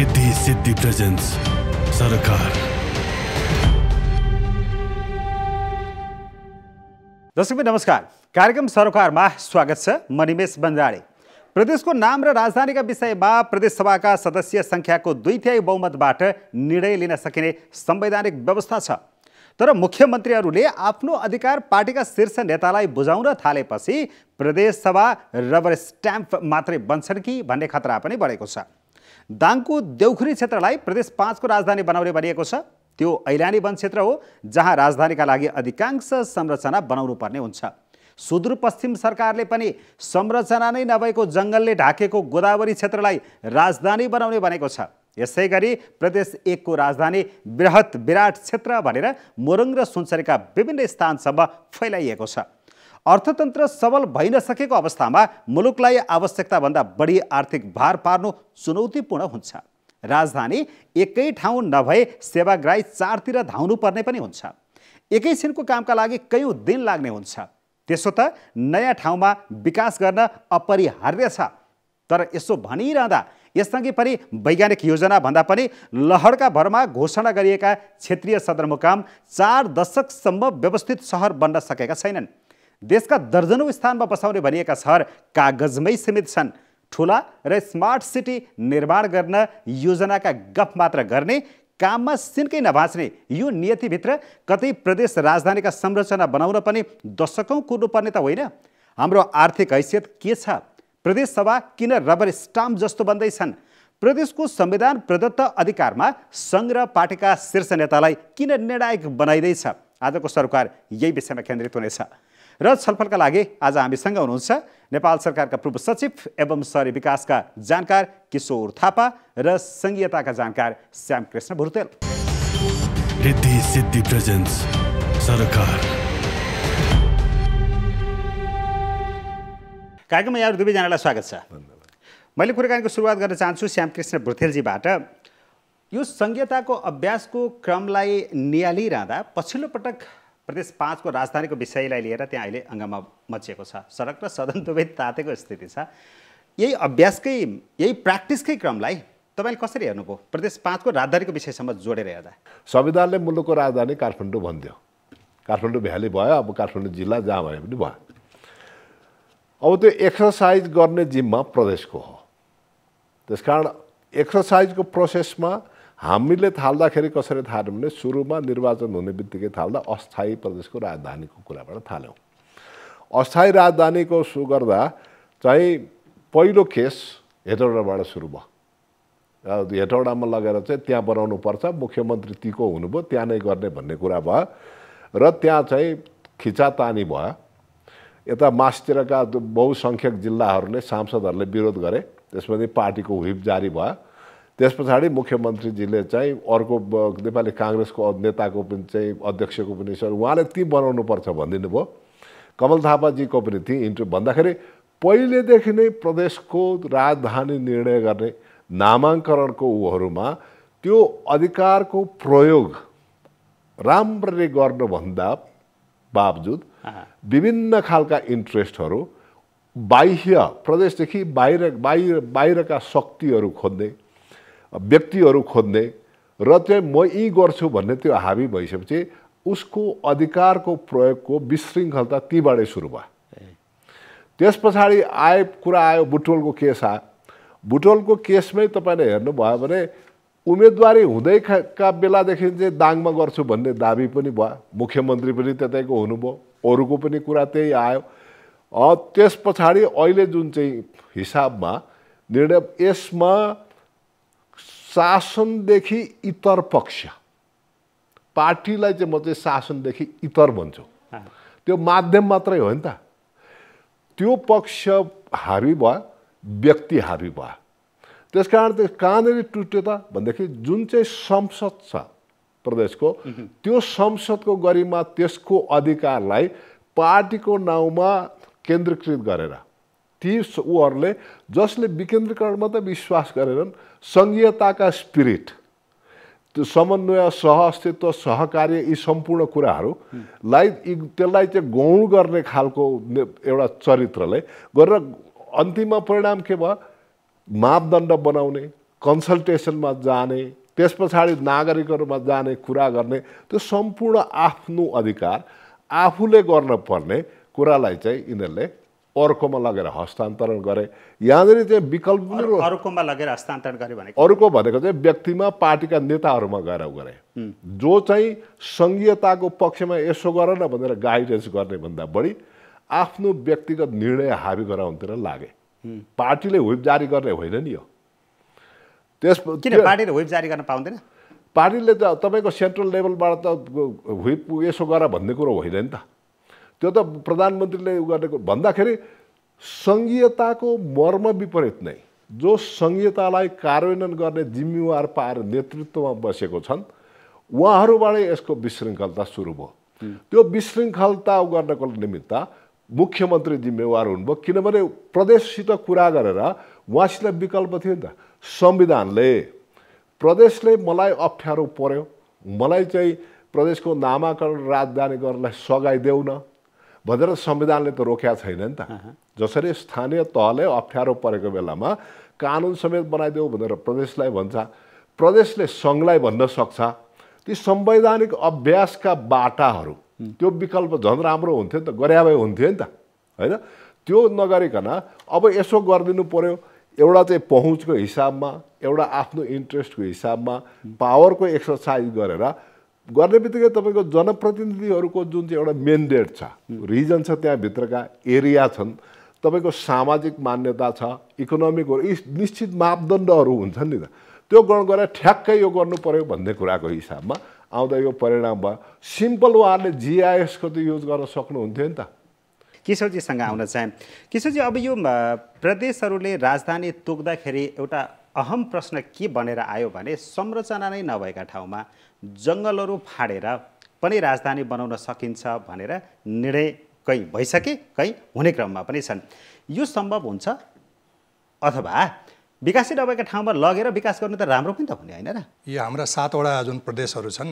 Riddhi Siddhi presence सरकार। दर्शक नमस्कार, कार्यक्रम सरोकारमा स्वागत छ। म निमेश बन्जाडे। प्रदेशको नाम र राजधानीका विषयमा प्रदेश सभाका सदस्य संख्याको 2/3 बहुमतबाट निर्णय लिन सकिने संवैधानिक व्यवस्था छ। तर मुख्यमन्त्रीहरूले आफ्नो अधिकार पार्टीका शीर्ष नेतालाई बुझाउन थालेपछि प्रदेश सभा रबर स्ट्याम्प मात्रै बन्छन् कि भन्ने खतरा पनि बढेको छ। दाङको देउखुरी क्षेत्रलाई प्रदेश 5 को राजधानी बनाउने भनिएको छ। त्यो ऐलानी वन क्षेत्र हो जहाँ राजधानीका लागि अधिकांश संरचना बनाउनु पर्ने हुन्छ। सुदूरपश्चिम सरकारले पनि संरचना नै नभएको जङ्गलले ढाकेको गोदावरी क्षेत्रलाई राजधानी बनाउने भनेको छ। यसै गरी प्रदेश 1 को राजधानी बृहत विराट क्षेत्र भनेर मोरङ र सुनसरीका विभिन्न स्थानसम्म फैलाइएको छ। अर्थतन्त्र सबल भइ नसकेको अवस्थामा मुलुकलाई आवश्यकताभन्दा बढी आर्थिक भार पार्नु चुनौतीपूर्ण हुन्छ। राजधानी एकै ठाउँ नभए सेवाग्राही चारतिर धाउनु पर्ने पनि हुन्छ। एकैछिनको कामका लागि कयौँ दिन लाग्ने हुन्छ। त्यसो त नयाँ ठाउँमा विकास गर्न अपरिहार्य छ। तर यसो भनिरहँदा यससँगै पनि वैज्ञानिक योजना भन्दा पनि लहरका भरमा घोषणा गरिएका क्षेत्रीय सदरमुकाम 4 दशकसम्म व्यवस्थित सहर बन्न सकेका छैनन्। देशका दर्जनौं स्थानमा बसाउने भनिएका सहर कागजमै सीमित छन्। ठुला र स्मार्ट सिटी निर्माण गर्न योजनाका गफ मात्र गर्ने, काममा सिनकै नभाँच्ने यो नियतिभित्र कतै प्रदेश राजधानीका संरचना बनाउन पनि दशकौं कुर्नुपर्ने त होइन। हाम्रो आर्थिक हैसियत के छ? प्रदेश सभा किन रबर स्टाम्प जस्तो बन्दैछन्? प्रदेशको संविधान प्रदत्त अधिकारमा सङ्घ र पार्टीका शीर्ष नेतालाई किन निर्णायक बनाइँदैछ? आजको सरकार यही विषयमा केन्द्रित हुनेछ र छलफलका लागि आज हामीसँग हुनुहुन्छ नेपाल सरकारका पूर्व सचिव एवं शहरी विकासका जानकार किशोर थापा र संघीयताका जानकार श्यामकृष्ण भुर्तेल। रिद्धि सिद्धि प्रेजेन्स सरकार। कार्यक्रममा यहाँहरू दुवैजनालाई स्वागत छ। मैले कुराकानीको सुरुवात गर्न चाहन्छु श्यामकृष्ण भुर्तेलजीबाट। यो संघीयताको अभ्यासको क्रमलाई नियालिरहँदा पछिल्लो पटक प्रदेश 5 को राजधानीको विषयलाई लिएर त्यहाँ अहिले हङ्गामा मचिएको छ। सडक र सदन दुवै तातेको स्थिति छ। यही अभ्यासकै यही प्र्याक्टिसकै क्रमलाई तपाईँले कसरी हेर्नुभयो प्रदेश 5 को राजधानीको विषयसम्म जोडेर हेर्दा? संविधानले मुलुकको राजधानी काठमाडौँ भन्थ्यो। काठमाडौँ भ्याली भयो, अब काठमाडौँ जिल्ला जहाँ भए पनि भयो। अब त्यो एक्सर्साइज गर्ने जिम्मा प्रदेशको हो। त्यसकारण एक्सर्साइजको प्रोसेसमा हामीले थाल्दाखेरि कसरी थाल्यौँ भने सुरुमा निर्वाचन हुने बित्तिकै थाल्दा अस्थायी प्रदेशको राजधानीको कुराबाट थाल्यौँ। अस्थायी राजधानीको सुरु गर्दा चाहिँ पहिलो केस हेटौडाबाट सुरु भयो। हेटौडामा लगेर चाहिँ त्यहाँ बनाउनु पर्छ, मुख्यमन्त्री तीको हुनुभयो, त्यहाँ नै गर्ने भन्ने कुरा भयो र त्यहाँ चाहिँ खिचातानी भयो। यता मासतिरका बहुसङ्ख्यक जिल्लाहरूले सांसदहरूले विरोध गरे, त्यसपछि पार्टीको व्हिप जारी भयो। त्यस पछाडि मुख्यमन्त्रीजीले चाहिँ अर्को नेपाली काङ्ग्रेसको नेताको पनि चाहिँ अध्यक्षको पनि उहाँले ती बनाउनु पर्छ भनिदिनु भयो। कमल थापाजीको पनि ती इन्ट्रो भन्दाखेरि पहिलेदेखि नै प्रदेशको राजधानी निर्णय गर्ने नामाङ्करणको ऊहरूमा त्यो अधिकारको प्रयोग राम्ररी गर्नुभन्दा बावजुद विभिन्न खालका इन्ट्रेस्टहरू बाह्य प्रदेशदेखि बाहिरका शक्तिहरू खोज्ने, व्यक्तिहरू खोज्ने र चाहिँ म यी गर्छु भन्ने त्यो हावी भइसकेपछि उसको अधिकारको प्रयोगको विशृङ्खलता तीबाटै सुरु भयो। त्यस पछाडि कुरा आयो बुटोलको केस आयो। बुटोलको केसमै तपाईँले हेर्नुभयो भने उम्मेदवारी हुँदैका बेलादेखि चाहिँ दाङमा गर्छु भन्ने दाबी पनि भयो। मुख्यमन्त्री पनि त्यतैको हुनुभयो, अरूको पनि कुरा त्यही आयो। त्यस पछाडि अहिले जुन चाहिँ हिसाबमा निर्णय, यसमा शासनदेखि इतर पक्ष, पार्टीलाई चाहिँ म चाहिँ शासनदेखि इतर भन्छु, त्यो माध्यम मात्रै हो नि त। त्यो पक्ष हावी भयो, व्यक्ति हावी भयो। त्यसकारण त्यो कहाँनिर टुट्यो त भनेदेखि जुन चाहिँ संसद छ प्रदेशको, त्यो संसदको गरिमा, त्यसको अधिकारलाई पार्टीको नाउँमा केन्द्रीकृत गरेर ती उहरूले जसले विकेन्द्रीकरणमा त विश्वास गरेनन्, सङ्घीयताका स्पिरिट, त्यो समन्वय, सहअस्तित्व, सहकार्य, यी सम्पूर्ण कुराहरूलाई त्यसलाई चाहिँ गौण गर्ने खालको एउटा चरित्रले गरेर अन्तिममा परिणाम के भयो? मापदण्ड बनाउने, कन्सल्टेसनमा जाने, त्यस पछाडि नागरिकहरूमा जाने, कुरा गर्ने, त्यो सम्पूर्ण आफ्नो अधिकार आफूले गर्न पर्ने कुरालाई चाहिँ यिनीहरूले अर्कोमा लगेर हस्तान्तरण गरे। यहाँनिर चाहिँ विकल्प अर्कोमा लगेर हस्तान्तरण गरे भनेको अर्को भनेको चाहिँ व्यक्तिमा पार्टीका नेताहरूमा गएर गरे, जो चाहिँ सङ्घीयताको पक्षमा यसो गर न भनेर गाइडेन्स गर्ने भन्दा बढी आफ्नो व्यक्तिगत निर्णय हाबी गराउनतिर लागे। पार्टीले व्हिप जारी गर्ने होइन नि यो। किन पार्टीले व्हिप जारी गर्न पाउँदैन? पार्टीले त तपाईँको सेन्ट्रल लेभलबाट त व्हिप यसो गर भन्ने कुरो होइन नि त। त्यो त प्रधानमन्त्रीले गरेको भन्दाखेरि सङ्घीयताको मर्म विपरीत नै जो सङ्घीयतालाई कार्यान्वयन गर्ने जिम्मेवार पाएर नेतृत्वमा बसेको छन् उहाँहरूबाट यसको विशृङ्खलता सुरु भयो। त्यो विशृङ्खलता गर्नको निमित्त मुख्यमन्त्री जिम्मेवार हुनुभयो, किनभने प्रदेशसित कुरा गरेर उहाँसित विकल्प थियो नि त। संविधानले प्रदेशले मलाई अप्ठ्यारो पर्यो, मलाई चाहिँ प्रदेशको नामाकरण राजधानी गर्नलाई सघाइदेऊ न भनेर संविधानले त रोकेका छैन नि त। जसरी स्थानीय तहले अप्ठ्यारो परेको बेलामा कानुन समेत बनाइदेऊ भनेर प्रदेशलाई भन्छ, प्रदेशले सङ्घलाई भन्न सक्छ। ती संवैधानिक अभ्यासका बाटाहरू त्यो विकल्प झन् राम्रो हुन्थ्यो नि त, गरे भए हुन्थ्यो नि त, होइन? त्यो नगरिकन अब यसो गरिदिनु पर्यो, एउटा चाहिँ पहुँचको हिसाबमा, एउटा आफ्नो इन्ट्रेस्टको हिसाबमा पावरको एक्सर्साइज गरेर गर्ने बित्तिकै तपाईँको जनप्रतिनिधिहरूको जुन चाहिँ एउटा मेन्डेट छ, रिजन छ, त्यहाँभित्रका एरिया छन्, तपाईँको सामाजिक मान्यता छ, इकोनोमिकहरू, यी निश्चित मापदण्डहरू हुन्छन् नि त। त्यो गर्न गएर ठ्याक्कै यो गर्नु पर्यो भन्ने कुराको हिसाबमा आउँदा यो परिणाम भयो। सिम्पल उहाँहरूले जिआइएसको त युज गर्न सक्नुहुन्थ्यो नि त। किशोरजीसँग आउन चाहे। किशोरजी, अब यो प्रदेशहरूले राजधानी तोक्दाखेरि एउटा अहम प्रश्न के बनेर आयो भने संरचना नै नभएका ठाउँमा जङ्गलहरू फाडेर पनि राजधानी बनाउन सकिन्छ भनेर निर्णय कहीँ भइसके, कहीँ हुने क्रममा पनि छन्। यो सम्भव हुन्छ अथवा विकसित नभएका ठाउँमा लगेर विकास गर्नु त राम्रो पनि त हुने होइन र? यो हाम्रा 7 वटा जुन प्रदेशहरू छन्,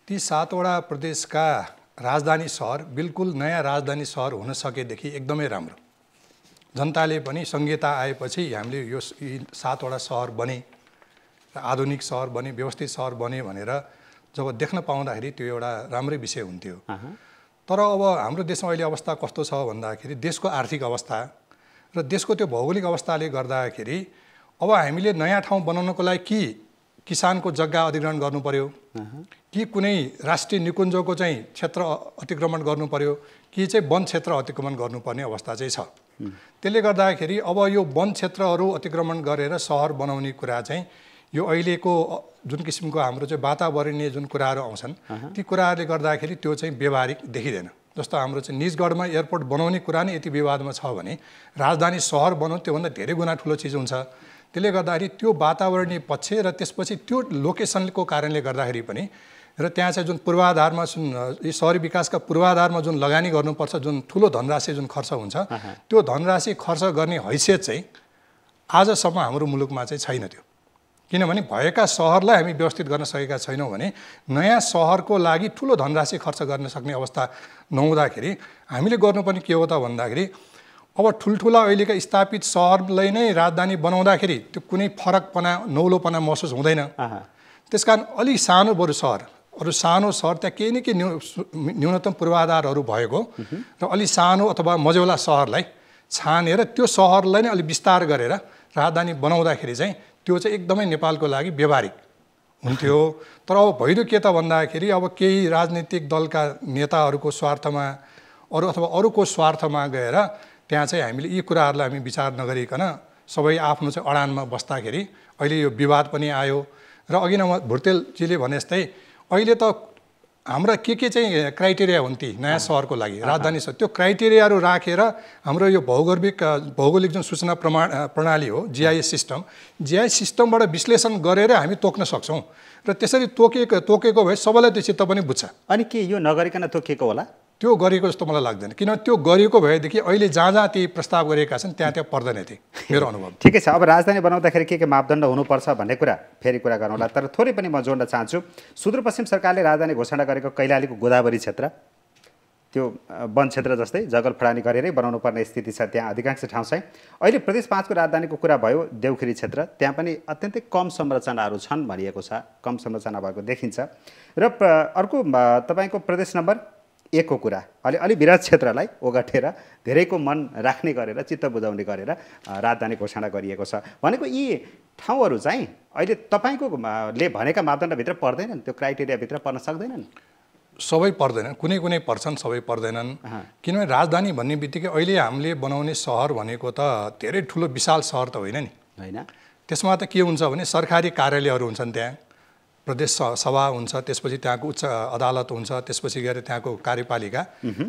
ती 7 वटा प्रदेशका राजधानी सहर बिल्कुल नयाँ राजधानी सहर हुन सकेदेखि एकदमै राम्रो। जनताले पनि संहिता आएपछि हामीले यो 7 वटा सहर बने, आधुनिक सहर बने, व्यवस्थित सहर बने भनेर जब देख्न पाउँदाखेरि त्यो एउटा राम्रै विषय हुन्थ्यो। तर अब हाम्रो देशमा अहिले अवस्था कस्तो छ भन्दाखेरि देशको आर्थिक अवस्था र देशको त्यो भौगोलिक अवस्थाले गर्दाखेरि अब हामीले नयाँ ठाउँ बनाउनको लागि कि किसानको जग्गा अधिग्रहण गर्नु पर्यो, कि कुनै राष्ट्रिय निकुञ्जको चाहिँ क्षेत्र अतिक्रमण गर्नु पर्यो, कि चाहिँ वन क्षेत्र अतिक्रमण गर्नुपर्ने अवस्था चाहिँ छ। त्यसले गर्दाखेरि अब यो वन क्षेत्रहरू अतिक्रमण गरेर सहर बनाउने कुरा चाहिँ यो अहिलेको जुन किसिमको हाम्रो चाहिँ वातावरणीय जुन कुराहरू आउँछन् ती कुराहरूले गर्दाखेरि त्यो चाहिँ व्यवहारिक देखिँदैन। जस्तो हाम्रो चाहिँ निजगढमा एयरपोर्ट बनाउने कुरा नै यति विवादमा छ भने राजधानी सहर बनाउनु त्योभन्दा धेरै गुणा ठुलो चिज हुन्छ। त्यसले गर्दाखेरि त्यो वातावरणीय पक्ष र त्यसपछि त्यो लोकेसनको कारणले गर्दाखेरि पनि र त्यहाँ चाहिँ जुन पूर्वाधारमा जुन सहरी विकासका पूर्वाधारमा जुन लगानी गर्नुपर्छ, जुन ठुलो धनराशि जुन खर्च हुन्छ, त्यो धनराशि खर्च गर्ने हैसियत चाहिँ आजसम्म हाम्रो मुलुकमा चाहिँ छैन। त्यो किनभने भएका सहरलाई हामी व्यवस्थित गर्न सकेका छैनौँ भने नयाँ सहरको लागि ठुलो धनराशि खर्च गर्न सक्ने अवस्था नहुँदाखेरि हामीले गर्नुपर्ने के हो त भन्दाखेरि अब ठुल्ठुला अहिलेका स्थापित सहरलाई नै राजधानी बनाउँदाखेरि त्यो कुनै फरकपना, नौलोपना महसुस हुँदैन। त्यसकारण अलि सानो बरु सहर, अरू सानो सहर त्यहाँ केही न केही न्यूनतम पूर्वाधारहरू भएको र अलि सानो अथवा मझौला सहरलाई छानेर त्यो सहरलाई नै अलि विस्तार गरेर राजधानी बनाउँदाखेरि चाहिँ त्यो चाहिँ एकदमै नेपालको लागि व्यवहारिक हुन्थ्यो। तर अब भइदियो के त भन्दाखेरि अब केही राजनीतिक दलका नेताहरूको स्वार्थमा अथवा अरूको स्वार्थमा गएर त्यहाँ चाहिँ हामीले यी कुराहरूलाई हामी विचार नगरिकन सबै आफ्नो चाहिँ अडानमा बस्दाखेरि अहिले यो विवाद पनि आयो। र अघि नै भुर्तेलजीले भने जस्तै अहिले त हाम्रा के चाहिँ क्राइटेरिया हुन्थे नयाँ सहरको लागि राजधानी सहर, त्यो क्राइटेरियाहरू राखेर हाम्रो यो भौगोलिक जुन सूचना प्रणाली हो जिआइएस सिस्टमबाट विश्लेषण गरेर हामी तोक्न सक्छौँ र त्यसरी तोकेको भए सबैलाई त्यो चित्त पनि बुझ्छ। अनि के यो नगरिकन तोकेको होला? त्यो गरेको जस्तो मलाई लाग्दैन, किनभने त्यो गरिएको भएदेखि अहिले जहाँ ती प्रस्ताव गरेका छन् त्यहाँ पर्दैन थिए मेरो अनुभव। ठिकै छ, अब राजधानी बनाउँदाखेरि के मापदण्ड हुनुपर्छ भन्ने कुरा फेरि कुरा गरौँला। तर थोरै पनि म जोड्न चाहन्छु, सुदूरपश्चिम सरकारले राजधानी घोषणा गरेको कैलालीको गोदावरी क्षेत्र त्यो वन क्षेत्र जस्तै जगल फडानी गरेरै बनाउनु पर्ने स्थिति छ त्यहाँ अधिकांश ठाउँ चाहिँ। अहिले प्रदेश 5 को राजधानीको कुरा भयो देउखुरी क्षेत्र, त्यहाँ पनि अत्यन्तै कम संरचनाहरू छन् भनिएको छ, कम संरचना भएको देखिन्छ। र अर्को तपाईँको प्रदेश नम्बर 1 को कुरा अलि विराट क्षेत्रलाई ओगटेर धेरैको मन राख्ने गरेर चित्त बुझाउने गरेर राजधानी घोषणा गरिएको छ भनेको यी ठाउँहरू चाहिँ अहिले तपाईँको ले भनेका मापदण्डभित्र पर्दैनन्, त्यो क्राइटेरियाभित्र पर्न सक्दैनन्? सबै पर्दैनन्, कुनै कुनै पर्छन्, सबै पर्दैनन्। किनभने राजधानी भन्ने बित्तिकै अहिले हामीले बनाउने सहर भनेको त धेरै ठुलो विशाल सहर त होइन नि, होइन। त्यसमा त के हुन्छ भने सरकारी कार्यालयहरू हुन्छन्, त्यहाँ प्रदेश सभा हुन्छ, त्यसपछि त्यहाँको उच्च अदालत हुन्छ, त्यसपछि गएर त्यहाँको कार्यपालिका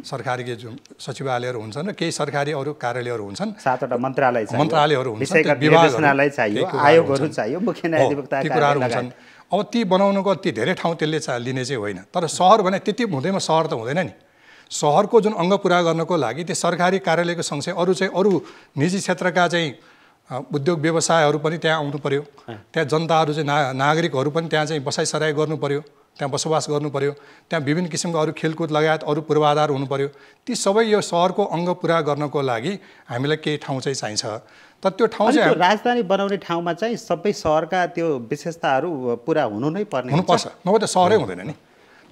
सरकारी जुन सचिवालयहरू हुन्छन् र केही सरकारी अरू कार्यालयहरू हुन्छन्, 7वटा मन्त्रालयहरू हुन्छन्, विभागहरूलाई चाहियो, आयोगहरू चाहियो, मुख्य न्यायाधिवक्ता ती कुराहरू हुन्छन्। अब ती बनाउनुको ती धेरै ठाउँ त्यसले लिने चाहिँ होइन। तर सहर भने त्यति हुँदैमा सहर त हुँदैन नि। सहरको जुन अङ्ग पुरा गर्नको लागि त्यो सरकारी कार्यालयको सँगसँगै अरू निजी क्षेत्रका चाहिँ उद्योग व्यवसायहरू पनि त्यहाँ आउनु पर्यो, त्यहाँ जनताहरू चाहिँ नागरिकहरू पनि त्यहाँ चाहिँ बसाइसराई गर्नु पर्यो, त्यहाँ बसोबास गर्नु पर्यो, त्यहाँ विभिन्न किसिमको अरू खेलकुद लगायत अरू पूर्वाधार हुनु पर्यो। ती सबै यो सहरको अङ्ग पुरा गर्नको लागि हामीलाई केही ठाउँ चाहिँ चाहिन्छ। तर त्यो ठाउँ चाहिँ राजधानी बनाउने ठाउँमा चाहिँ सबै सहरका त्यो विशेषताहरू पुरा हुनु नै पर्ने हुनुपर्छ, नभए त सहरै हुँदैन नि।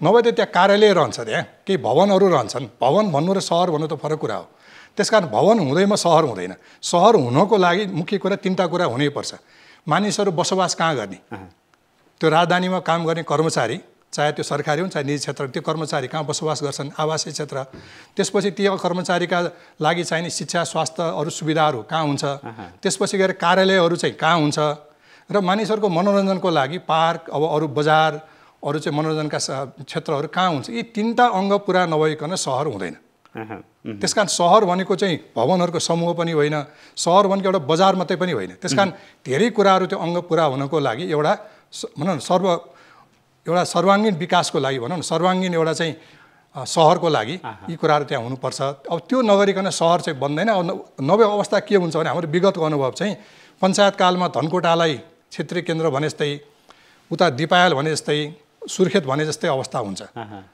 नभए त त्यहाँ कार्यालय रहन्छ, त्यहाँ केही भवनहरू रहन्छन्। भवन भन्नु र सहर भन्नु त फरक कुरा हो। त्यसकारण भवन हुँदैमा सहर हुँदैन। सहर हुनको लागि मुख्य कुरा 3टा कुरा हुनैपर्छ। मानिसहरू बसोबास कहाँ गर्ने, त्यो राजधानीमा काम गर्ने कर्मचारी, चाहे त्यो सरकारी हुन् चाहे निजी क्षेत्र, त्यो कर्मचारी कहाँ बसोबास गर्छन्, आवासीय क्षेत्र। त्यसपछि ती कर्मचारीका लागि चाहिने शिक्षा स्वास्थ्य अरू सुविधाहरू कहाँ हुन्छ, त्यसपछि गएर कार्यालयहरू चाहिँ कहाँ हुन्छ, र मानिसहरूको मनोरञ्जनको लागि पार्क, अब अरू बजार, अरू चाहिँ मनोरञ्जनका क्षेत्रहरू कहाँ हुन्छ। यी 3टा अङ्ग पुरा नभइकन सहर हुँदैन। त्यसकारण सहर भनेको चाहिँ भवनहरूको समूह पनि होइन, सहर भनेको एउटा बजार मात्रै पनि होइन। त्यसकारण धेरै कुराहरू त्यो अङ्ग पुरा हुनको लागि एउटा भनौँ न एउटा सर्वाङ्गीण विकासको लागि भनौँ न सर्वाङ्गीण एउटा चाहिँ सहरको लागि यी कुराहरू त्यहाँ हुनुपर्छ। अब त्यो नगरिकन सहर चाहिँ बन्दैन। नभए अवस्था के हुन्छ भने हाम्रो विगतको अनुभव चाहिँ पञ्चायतकालमा धनकोटालाई क्षेत्रीय केन्द्र भने जस्तै, उता दिपायल भने जस्तै, सुर्खेत भने जस्तै अवस्था हुन्छ।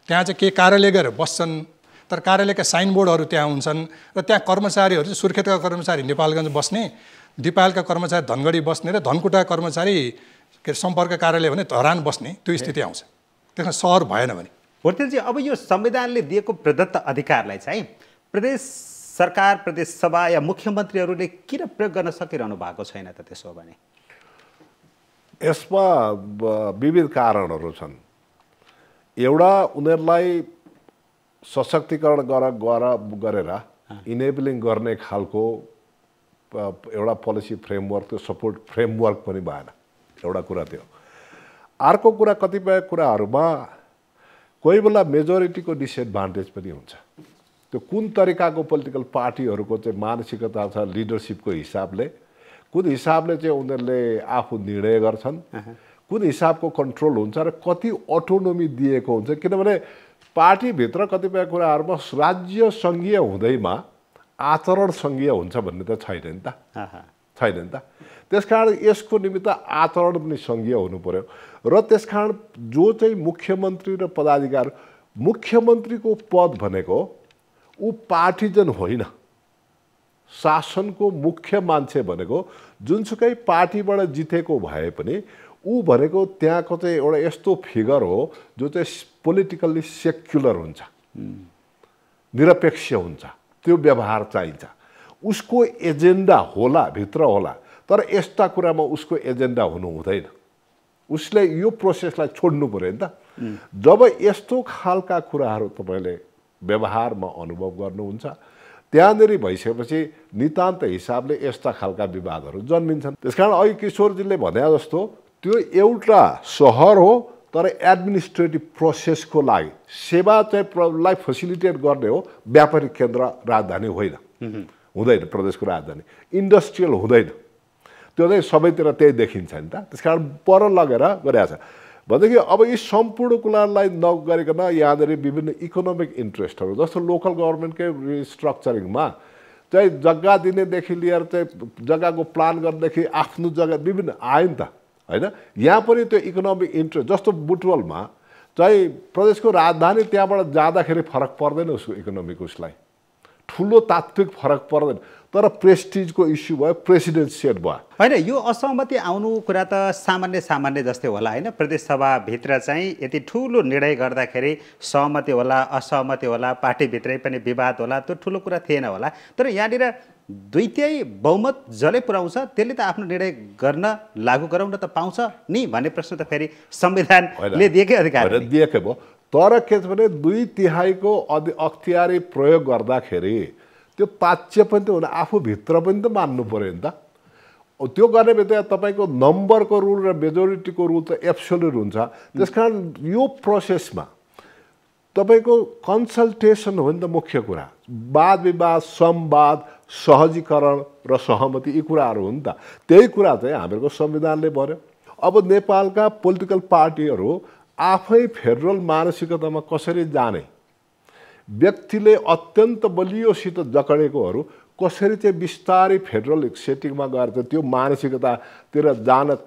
त्यहाँ चाहिँ केही कार्यालय गएर बस्छन्, तर कार्यालयका साइनबोर्डहरू त्यहाँ हुन्छन् र त्यहाँ कर्मचारीहरू चाहिँ सुर्खेतका कर्मचारी नेपालगञ्ज बस्ने, दिपायलका कर्मचारी धनगढी बस्ने र धनकुटा कर्मचारी सम्पर्क कार्यालय भने धरान बस्ने, त्यो स्थिति आउँछ। त्यसमा सहर भएन भने। भोटेलजी, अब यो संविधानले दिएको प्रदत्त अधिकारलाई चाहिँ प्रदेश सरकार, प्रदेश सभा या मुख्यमन्त्रीहरूले किन प्रयोग गर्न सकिरहनु भएको छैन त? त्यसो भने यसमा विविध कारणहरू छन्। एउटा उनीहरूलाई सशक्तिकरण गरेर इनेबलिङ गर्ने खालको एउटा पोलिसी फ्रेमवर्क, त्यो सपोर्ट फ्रेमवर्क पनि भएन। एउटा कुरा त्यो। अर्को कुरा कतिपय कुराहरूमा कोही बेला मेजोरिटीको डिसएडभान्टेज पनि हुन्छ। त्यो कुन तरिकाको पोलिटिकल पार्टीहरूको चाहिँ मानसिकता छ, लिडरसिपको हिसाबले, कुन हिसाबले चाहिँ उनीहरूले आफू निर्णय गर्छन्, कुन हिसाबको कन्ट्रोल हुन्छ र कति अटोनोमी दिएको हुन्छ। किनभने पार्टीभित्र कतिपय कुराहरूमा राज्य सङ्घीय हुँदैमा आचरण सङ्घीय हुन्छ भन्ने त छैन नि त, छैन नि त। त्यसकारण यसको निमित्त आचरण पनि सङ्घीय हुनु पर्यो। र त्यसकारण जो चाहिँ मुख्यमन्त्री र पदाधिकारी, मुख्यमन्त्रीको पद भनेको ऊ पार्टीजन होइन, शासनको मुख्य मान्छे भनेको जुनसुकै पार्टीबाट जितेको भए पनि ऊ भनेको त्यहाँको चाहिँ एउटा यस्तो फिगर हो जो चाहिँ पोलिटिकल्ली सेक्युलर हुन्छ, निरपेक्ष हुन्छ। त्यो व्यवहार चाहिन्छ। उसको एजेन्डा होला, भित्र होला, तर यस्ता कुरामा उसको एजेन्डा हुनु हुँदैन। उसले यो प्रोसेसलाई छोड्नु पर्यो नि त। जब यस्तो खालका कुराहरू तपाईँले व्यवहारमा अनुभव गर्नुहुन्छ, त्यहाँनिर भइसकेपछि नितान्त हिसाबले यस्ता खालका विवादहरू जन्मिन्छन्। त्यसकारण अघि किशोरजीले भने जस्तो त्यो एउटा सहर हो, तर एडमिनिस्ट्रेटिभ प्रोसेसको लागि सेवा चाहिँ लाई फेसिलिटेट गर्ने हो। व्यापारिक केन्द्र राजधानी होइन, हुँदैन प्रदेशको राजधानी। इन्डस्ट्रियल हुँदैन, त्यो चाहिँ सबैतिर त्यही देखिन्छ नि त। त्यसकारण पर लगेर गरिरहेको छ भनेदेखि अब यी सम्पूर्ण कुरालाई नगरिकन यहाँनिर विभिन्न इकोनोमिक इन्ट्रेस्टहरू, जस्तो लोकल गभर्मेन्टकै रिस्ट्रक्चरिङमा चाहिँ जग्गा दिनेदेखि लिएर चाहिँ जग्गाको प्लान गर्नेदेखि आफ्नो जग्गा विभिन्न आयो नि त, होइन? यहाँ पनि त्यो इकोनोमिक इन्ट्रेस्ट, जस्तो बुटवलमा चाहिँ प्रदेशको राजधानी त्यहाँबाट जाँदाखेरि फरक पर्दैन उसको इकोनोमिक उसलाई, ठुलो तात्विक फरक पर्दैन। तर प्रेस्टिजको इस्यु भयो, प्रेसिडेन्ट सेट भयो। होइन, यो असहमति आउनु कुरा त सामान्य जस्तै होला होइन। प्रदेशसभाभित्र चाहिँ यति ठुलो निर्णय गर्दाखेरि सहमति होला, असहमति होला, पार्टीभित्रै पनि विवाद होला, त्यो ठुलो कुरा थिएन होला। तर यहाँनिर 2/3 बहुमत जसले पुऱ्याउँछ त्यसले त आफ्नो निर्णय गर्न लागू गराउन त पाउँछ नि भन्ने प्रश्न त फेरि संविधानले दिएकै अधिकार दिएकै भयो। तर के छ भने 2/3 अख्तियारी प्रयोग गर्दाखेरि त्यो पाच्य पनि त हुन, आफूभित्र पनि त मान्नु पऱ्यो नि त। त्यो गर्ने बित्तिकै तपाईँको नम्बरको रुल र मेजोरिटीको रुल त एब्सोल्युट हुन्छ। त्यस कारण यो प्रोसेसमा तपाईँको कन्सल्टेसन हो नि त मुख्य कुरा। वाद विवाद, संवाद, सहजीकरण र सहमति यी कुराहरू हो नि त। त्यही कुरा चाहिँ हामीहरूको संविधानले भन्यो। अब नेपालका पोलिटिकल पार्टीहरू आफै फेडरल मानसिकतामा कसरी जाने, व्यक्तिले अत्यन्त बलियोसित जकडेकोहरू कसरी चाहिँ बिस्तारै फेडरल सेटिङमा गएर चाहिँ त्यो मानसिकतातिर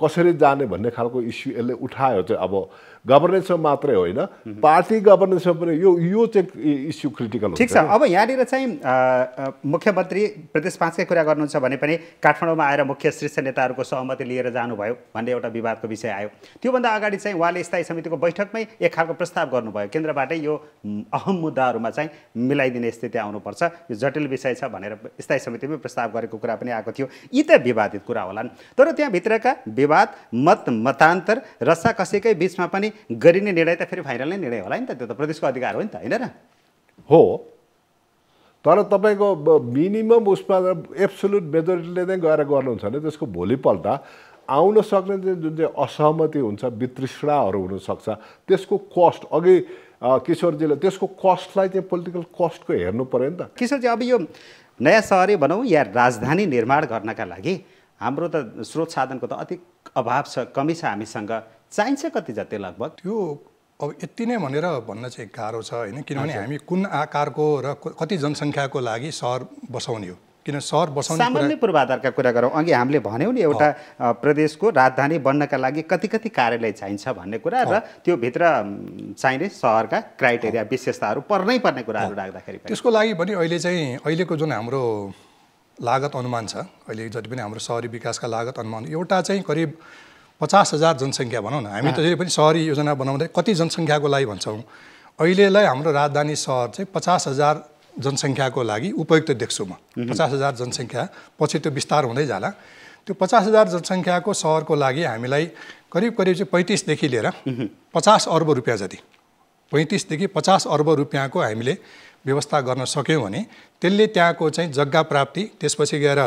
कसरी जाने भन्ने खालको इस्यु यसले उठायो। चाहिँ अब गभर्नेन्समा मात्रै होइन, पार्टी गभर्नेन्समा पनि यो चाहिँ इस्यु क्रिटिकल हुन्छ। ठिक छ। अब यहाँनिर चाहिँ मुख्यमन्त्री प्रदेश 5कै कुरा गर्नुहुन्छ भने पनि काठमाडौँमा आएर मुख्य शीर्ष नेताहरूको सहमति लिएर जानुभयो भन्ने एउटा विवादको विषय आयो। त्योभन्दा अगाडि चाहिँ उहाँले स्थायी समितिको बैठकमै एक खालको प्रस्ताव गर्नुभयो, केन्द्रबाटै यो अहम मुद्दाहरूमा चाहिँ मिलाइदिने स्थिति आउनुपर्छ, यो जटिल विषय छ भनेर स्थायी समितिमै प्रस्ताव गरेको कुरा पनि आएको थियो। यी त विवादित कुरा होलान्, तर त्यहाँभित्रका विवाद, मतान्तर, रस्सा कसेकै बिचमा पनि गरिने निर्णय त फेरि फाइनल नै निर्णय होला नि त। त्यो त प्रदेशको अधिकार हो नि त, होइन र? हो, तर तपाईँको मिनिमम उसमा एब्सोल्युट मेजोरिटीले नै गएर गर्नुहुन्छ भने त्यसको भोलिपल्ट आउन सक्ने जुन चाहिँ असहमति हुन्छ, वितृष्णाहरू हुनसक्छ, त्यसको कस्ट अघि किशोरजीले त्यसको कस्टलाई चाहिँ पोलिटिकल कस्टको हेर्नु पऱ्यो नि त। किशोरजी, अब यो नयाँ सहरै भनौँ या राजधानी निर्माण गर्नका लागि हाम्रो त स्रोत साधनको त अति अभाव छ, कमी छ हामीसँग। चाहिन्छ कति जति लगभग? त्यो अब यति नै भनेर भन्न चाहिँ गाह्रो छ होइन, किनभने हामी कुन आकारको र कति जनसङ्ख्याको लागि सहर बसाउने हो, किन सहर बसाउने सामान्य पूर्वाधारका कुरा गरौँ। अघि हामीले भन्यौँ नि एउटा प्रदेशको राजधानी बन्नका लागि कति कार्यालय चाहिन्छ भन्ने कुरा र त्यो भित्र चाहिने सहरका क्राइटेरिया विशेषताहरू पर्नै पर्ने कुराहरू राख्दाखेरि त्यसको लागि पनि अहिले चाहिँ अहिलेको जुन हाम्रो लागत अनुमान छ, अहिले जति पनि हाम्रो सहरी विकासका लागत अनुमान एउटा चाहिँ करिब 50,000 जनसङ्ख्या भनौँ न। हामी त जहिले पनि सहरी योजना बनाउँदै कति जनसङ्ख्याको लागि भन्छौँ, अहिलेलाई हाम्रो राजधानी सहर चाहिँ 50,000 जनसङ्ख्याको लागि उपयुक्त देख्छु म। 50,000 जनसङ्ख्या पछि त्यो विस्तार हुँदै जाला। त्यो 50,000 जनसङ्ख्याको सहरको लागि हामीलाई करिब चाहिँ 35देखि लिएर 50 अर्ब रुपियाँ जति, 35देखि 50 अर्ब रुपियाँको हामीले व्यवस्था गर्न सक्यौँ भने त्यसले त्यहाँको चाहिँ जग्गा प्राप्ति, त्यसपछि गएर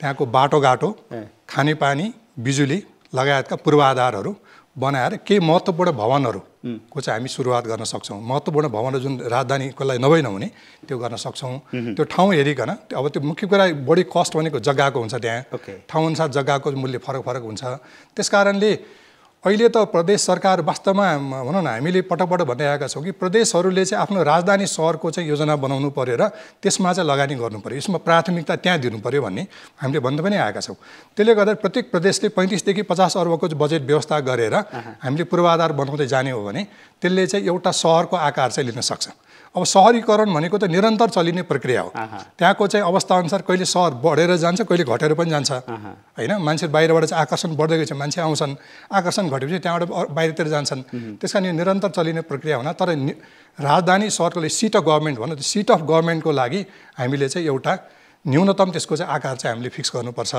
त्यहाँको बाटोघाटो, खानेपानी, बिजुली लगायतका पूर्वाधारहरू बनाएर केही महत्त्वपूर्ण भवनहरूको चाहिँ हामी सुरुवात गर्न सक्छौँ। महत्त्वपूर्ण भवनहरू जुन राजधानीको लागि नहुने त्यो गर्न सक्छौँ। त्यो ठाउँ हेरिकन अब त्यो मुख्य कुरा बढी कस्ट भनेको जग्गाको हुन्छ, त्यहाँ ठाउँअनुसार जग्गाको मूल्य फरक हुन्छ। त्यस कारणले अहिले त प्रदेश सरकार वास्तवमा भनौँ न हामीले पटक भन्दै आएका छौँ कि प्रदेशहरूले चाहिँ आफ्नो राजधानी सहरको चाहिँ योजना बनाउनु पर्यो र त्यसमा चाहिँ लगानी गर्नु पर्यो, यसमा प्राथमिकता त्यहाँ दिनु पर्यो भन्ने हामीले भन्दै पनि आएका छौँ। त्यसले गर्दा प्रत्येक प्रदेशले 35देखि 50 अर्बको बजेट व्यवस्था गरेर हामीले पूर्वाधार बनाउँदै जाने हो भने त्यसले चाहिँ एउटा सहरको आकार चाहिँ लिन सक्छ। अब सहरीकरण भनेको त निरन्तर चलिने प्रक्रिया हो। त्यहाँको चाहिँ अवस्थाअनुसार कहिले सहर बढेर जान्छ, कहिले घटेर पनि जान्छ होइन। मान्छे बाहिरबाट चाहिँ आकर्षण बढ्दै गएपछि मान्छे आउँछन्, आकर्षण घटेपछि त्यहाँबाट बाहिरतिर जान्छन्। त्यस कारण यो निरन्तर चलिने प्रक्रिया हुन, तर राजधानी सहरको सिट अफ गभर्मेन्ट भनौँ, त्यो सिट अफ गभर्मेन्टको लागि हामीले चाहिँ एउटा न्यूनतम त्यसको चाहिँ आकार चाहिँ हामीले फिक्स गर्नुपर्छ।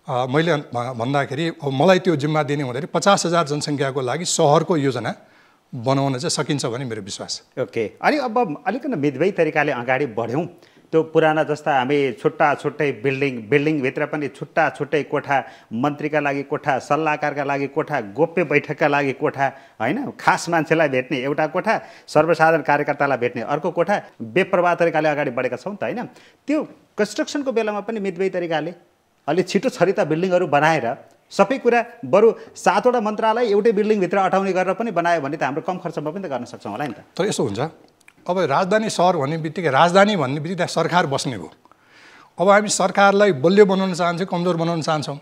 मैले भन्दाखेरि मलाई त्यो जिम्मा दिने हुँदाखेरि 50,000 जनसङ्ख्याको लागि सहरको योजना बनाउन चाहिँ सकिन्छ भन्ने मेरो विश्वास। ओके, अनि अब अलिकति मितव्ययी तरिकाले अगाडि बढ्यौँ। त्यो पुराना जस्ता हामी छुट्टै बिल्डिङभित्र पनि छुट्टै कोठा, मन्त्रीका लागि कोठा, सल्लाहकारका लागि कोठा, गोप्य बैठकका लागि कोठा होइन, खास मान्छेलाई भेट्ने एउटा कोठा, सर्वसाधारण कार्यकर्तालाई भेट्ने अर्को कोठा, बेप्रवाह तरिकाले अगाडि बढेका छौँ त होइन। त्यो कन्स्ट्रक्सनको बेलामा पनि मितव्ययी तरिकाले अलि छिटो छरिता बिल्डिङहरू बनाएर सबै कुरा बरु 7वटा मन्त्रालय एउटै बिल्डिङभित्र अटाउने गरेर पनि बनायो भने त हाम्रो कम खर्चमा पनि त गर्न सक्छौँ होला नि त। तर यसो हुन्छ, अब राजधानी सहर भन्ने बित्तिकै राजधानी भन्ने बित्तिकै सरकार बस्ने भयो। अब हामी सरकारलाई बलियो बनाउन चाहन्छौँ, कमजोर बनाउन चाहन्छौँ।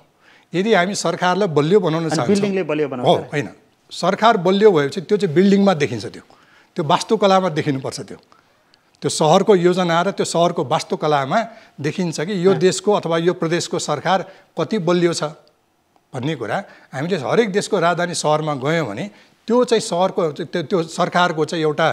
यदि हामी सरकारलाई बलियो बनाउन चाहन्छौँ, बिल्डिङले बलियो बनाउनु हो होइन, सरकार बलियो भएपछि त्यो चाहिँ बिल्डिङमा देखिन्छ, त्यो वास्तुकलामा देखिनुपर्छ। त्यो सहरको योजना र त्यो सहरको वास्तुकलामा देखिन्छ कि यो देशको अथवा यो प्रदेशको सरकार कति बलियो छ भन्ने कुरा। हामीले हरेक देशको राजधानी सहरमा गयौँ भने त्यो चाहिँ सहरको त्यो सरकारको चाहिँ एउटा